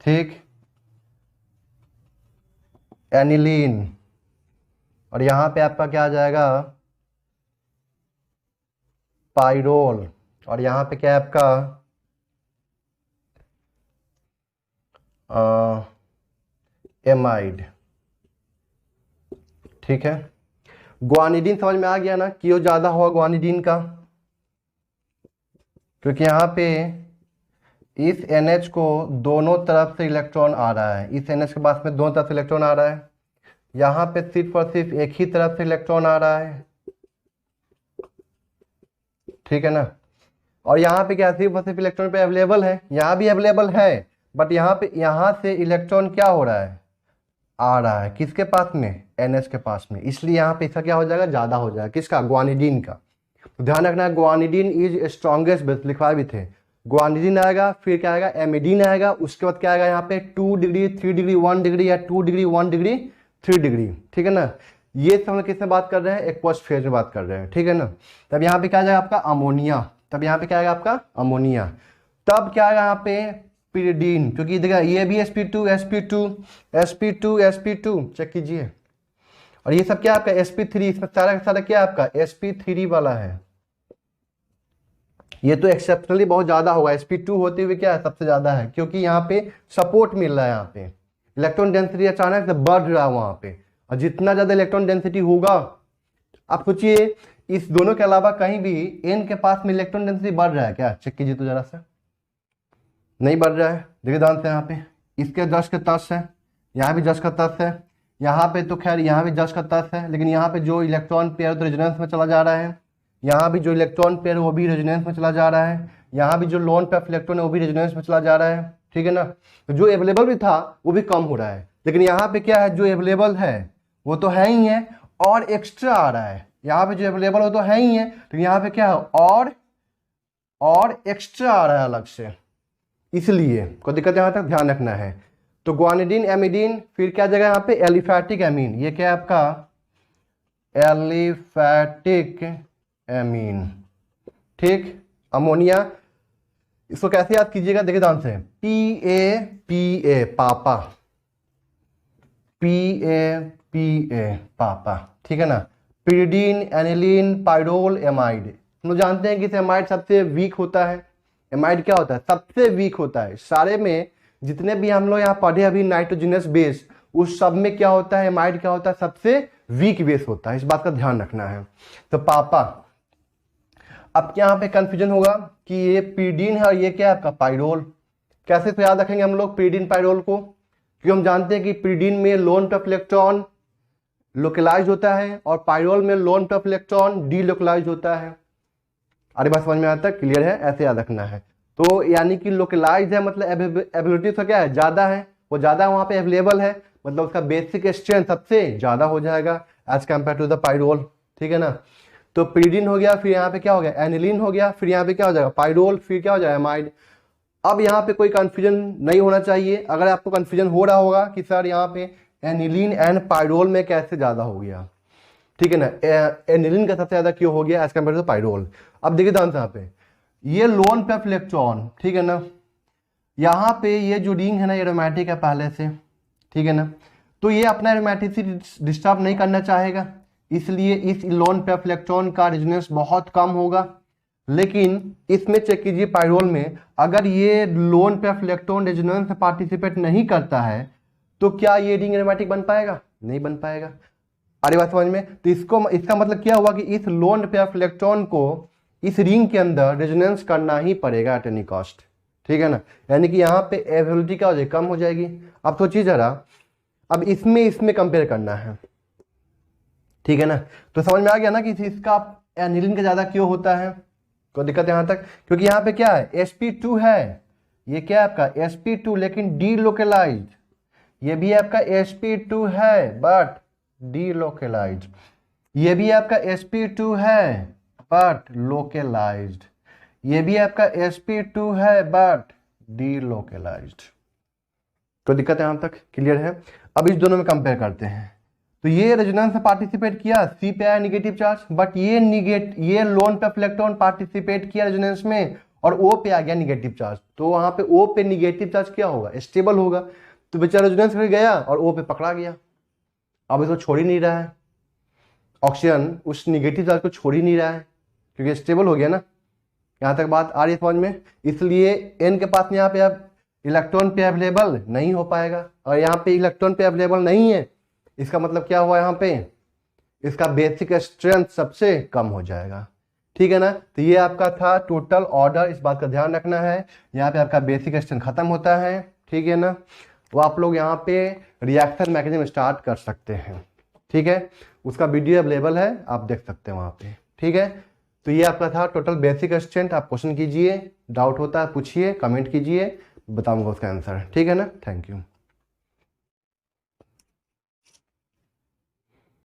ठीक, एनिलीन, और यहां पे आपका क्या आ जाएगा पाइरोल, और यहां पे क्या है आपका एमाइड। ठीक है, ग्वानिडीन समझ में आ गया ना, क्यों ज्यादा हुआ ग्वानिडीन का, क्योंकि यहाँ पे इस NH को दोनों तरफ से इलेक्ट्रॉन आ रहा है। इस NH के पास में दोनों तरफ से इलेक्ट्रॉन आ रहा है, यहाँ पे सिर्फ और सिर्फ एक ही तरफ से इलेक्ट्रॉन आ रहा है। ठीक है ना, और यहाँ पे क्या सिर्फ और सिर्फ इलेक्ट्रॉन पे अवेलेबल है, यहाँ भी अवेलेबल है, बट यहाँ पे यहाँ से इलेक्ट्रॉन क्या हो रहा है, आ रहा है किसके पास में, NH के पास में। इसलिए यहाँ पे इसका क्या हो जाएगा, ज्यादा हो जाएगा, किसका, ग्वानिडीन का। तो ध्यान रखना, ग्वानिडीन इज स्ट्रॉन्गेस्ट बेस, लिखवाए भी थे। ग्वानिडीन आएगा, फिर क्या आएगा एमिडीन आएगा, उसके बाद क्या आएगा यहाँ पे 2 डिग्री 3 डिग्री 1 डिग्री या 2 डिग्री 1 डिग्री 3 डिग्री। ठीक है ना, ये सब हम किस में बात कर रहे हैं, एक पोस्ट फेज में बात कर रहे हैं। ठीक है ना, तब यहाँ पे क्या आ जाएगा आपका अमोनिया। तब यहाँ पे क्या आएगा आपका अमोनिया। तब क्या आएगा यहाँ पे पिरिडीन, क्योंकि देखा ये भी sp2 sp2 sp2 sp2 check कीजिए, और ये सब क्या आपका sp3, इसमें सारा का सारा क्या आपका sp3 वाला है। ये तो एक्सेप्शनली बहुत ज्यादा होगा, sp2 होते हुए क्या है सबसे ज्यादा है, क्योंकि यहाँ पे सपोर्ट मिल रहा है, यहाँ पे इलेक्ट्रॉन डेंसिटी अचानक से बढ़ रहा है वहां पे, और जितना ज्यादा इलेक्ट्रॉन डेंसिटी होगा, आप सोचिए इस दोनों के अलावा कहीं भी n के पास में इलेक्ट्रॉन डेंसिटी बढ़ रहा है क्या, चेक कीजिए तो जरा सा, नहीं बढ़ रहा है। देखिए ध्यान से, यहाँ पे इसके 10 के 10 है, यहाँ भी 10 का 10 है, यहाँ पे तो खैर यहाँ भी 10 का 10 है, लेकिन यहाँ पे जो इलेक्ट्रॉन पेयर तो रेजोनेंस में चला जा रहा है, यहाँ भी जो इलेक्ट्रॉन पेयर वो भी रेजोनेंस में चला जा रहा है, यहाँ भी जो लोन पेयर इलेक्ट्रॉन है वो भी रेजोनेंस में चला जा रहा है। ठीक है ना, तो जो अवेलेबल भी था वो भी कम हो रहा है, लेकिन यहाँ पे क्या है, जो अवेलेबल है वो तो है ही है, और एक्स्ट्रा आ रहा है। यहाँ पे जो अवेलेबल हो तो है ही है, लेकिन यहाँ पे क्या है और एक्स्ट्रा आ रहा है अलग से, इसलिए कोई दिक्कत यहाँ तक ध्यान रखना है। तो ग्वानिडीन एमिडीन, फिर क्या जगह यहाँ पे एलिफैटिक एमीन, ये क्या है आपका एलिफैटिक एमीन। ठीक, अमोनिया, इसको कैसे याद कीजिएगा, देखिए ध्यान से, PA पापा, PA पापा। ठीक है ना, पिरिडीन एनिलीन पाइरोल एमाइड, हम लोग जानते हैं कि एमाइड सबसे वीक होता है। एमाइड क्या होता है, सबसे वीक होता है सारे में, जितने भी हम लोग यहाँ पढ़े अभी नाइट्रोजनस बेस, उस सब में क्या होता है, एमाइड क्या होता है, सबसे वीक बेस होता है। इस बात का ध्यान रखना है। तो पापा, अब यहाँ पे कंफ्यूजन होगा कि ये पीडीन है और ये क्या है आपका पाइरोल। कैसे तो याद रखेंगे हम लोग पीडीन पाइरोल को, क्योंकि हम जानते हैं कि पीडीन में लोन पे इलेक्ट्रॉन लोकलाइज होता है और पाइरोल में लोन पे इलेक्ट्रॉन डीलोकलाइज होता है। अरे बात समझ में आता है, क्लियर है, ऐसे याद रखना है। तो यानी कि लोकलाइज है मतलब एबिलिटी उसका क्या है, ज़्यादा है, वो ज़्यादा वहाँ पे अवेलेबल है, मतलब उसका बेसिक स्ट्रेंथ सबसे ज़्यादा हो जाएगा as compare to the pyrrole. ठीक है ना। तो पीरिडिन हो गया, फिर यहाँ पे क्या हो गया, एनिलीन हो गया, फिर यहाँ पे क्या हो जाएगा, पाइरोल, फिर क्या हो जाएगा, एमाइड। अब यहाँ पे कोई कंफ्यूजन नहीं होना चाहिए। अगर आपको कंफ्यूजन हो रहा होगा कि सर यहाँ पे एनिलीन एंड पाइरोल में कैसे ज़्यादा हो गया, ठीक है ना, एनिलीन का सबसे ज़्यादा क्यों हो गया एज कम्पेयर टू पाइरोल। अब देखिए ध्यान से, यहाँ पे ये लोन पे इलेक्ट्रॉन, ठीक है ना, यहाँ पे ये जो रिंग है ना, ये एरोमेटिक है पहले से, ठीक है ना, तो ये अपना एरोमेटिसिटी डिस्टर्ब नहीं करना चाहेगा, इसलिए इस लोन पे इलेक्ट्रॉन का रेजोनेंस बहुत कम होगा। लेकिन इसमें चेक कीजिए पाइरोल में, अगर ये लोन पे इलेक्ट्रॉन रेजोनेंस में पार्टिसिपेट नहीं करता है तो क्या ये रिंग एरोमेटिक बन पाएगा, नहीं बन पाएगा। अरे बात समझ में। तो इसका मतलब क्या हुआ कि इस लोन पे इलेक्ट्रॉन को इस रिंग के अंदर रेजोनेंस करना ही पड़ेगा एट एनी कॉस्ट, ठीक है ना, यानी कि यहाँ पे एबिलिटी क्या हो जाएगी, कम हो जाएगी। अब सोचिए जरा, अब इसमें कंपेयर करना है, ठीक है ना, तो समझ में आ गया ना कि इसका एनिलीन का ज़्यादा क्यों होता है, कोई दिक्कत यहाँ तक, क्योंकि यहाँ पे क्या है, sp2 है, ये क्या है आपका sp2 लेकिन डीलोकलाइज्ड, ये भी आपका sp2 है बट डीलोकलाइज्ड, ये भी आपका sp2 है बट लोकलाइज्ड, ये भी आपका sp2 है बट डीलोकलाइज्ड। कोई दिक्कत है यहाँ तक, क्लियर है। अब इस दोनों में कंपेयर करते हैं। तो ये रेजोनेंस में पार्टिसिपेट किया, सी पे आया निगेटिव चार्ज, बट ये लोन पे इलेक्ट्रॉन पार्टिसिपेट किया रेजोनेंस में और ओ पे आ गया निगेटिव चार्ज, तो वहां पे ओ पे निगेटिव चार्ज क्या होगा, स्टेबल होगा। तो बेचारा रेजोनेंस कर गया और ओ पे पकड़ा गया, अब इसको छोड़ ही नहीं रहा है, ऑक्सीजन उस निगेटिव चार्ज को छोड़ ही नहीं रहा है क्योंकि स्टेबल हो गया ना। यहाँ तक बात आ रही है समझ में। इसलिए एन के पास यहाँ पे अब इलेक्ट्रॉन पे अवेलेबल नहीं हो पाएगा, और यहाँ पे इलेक्ट्रॉन पे अवेलेबल नहीं है, इसका मतलब क्या हुआ, यहाँ पे इसका बेसिक स्ट्रेंथ सबसे कम हो जाएगा, ठीक है ना। तो ये आपका था टोटल ऑर्डर, इस बात का ध्यान रखना है। यहाँ पे आपका बेसिक स्ट्रेंथ खत्म होता है, ठीक है ना, वो आप लोग यहाँ पे रिएक्शन मैकेनिज्म स्टार्ट कर सकते हैं, ठीक है, उसका वीडियो अवेलेबल है, आप देख सकते हैं वहाँ पे, ठीक है। तो ये आपका था टोटल बेसिक स्ट्रेंथ। आप क्वेश्चन कीजिए, डाउट होता है पूछिए, कमेंट कीजिए, बताऊंगा उसका आंसर, ठीक है ना। Thank you.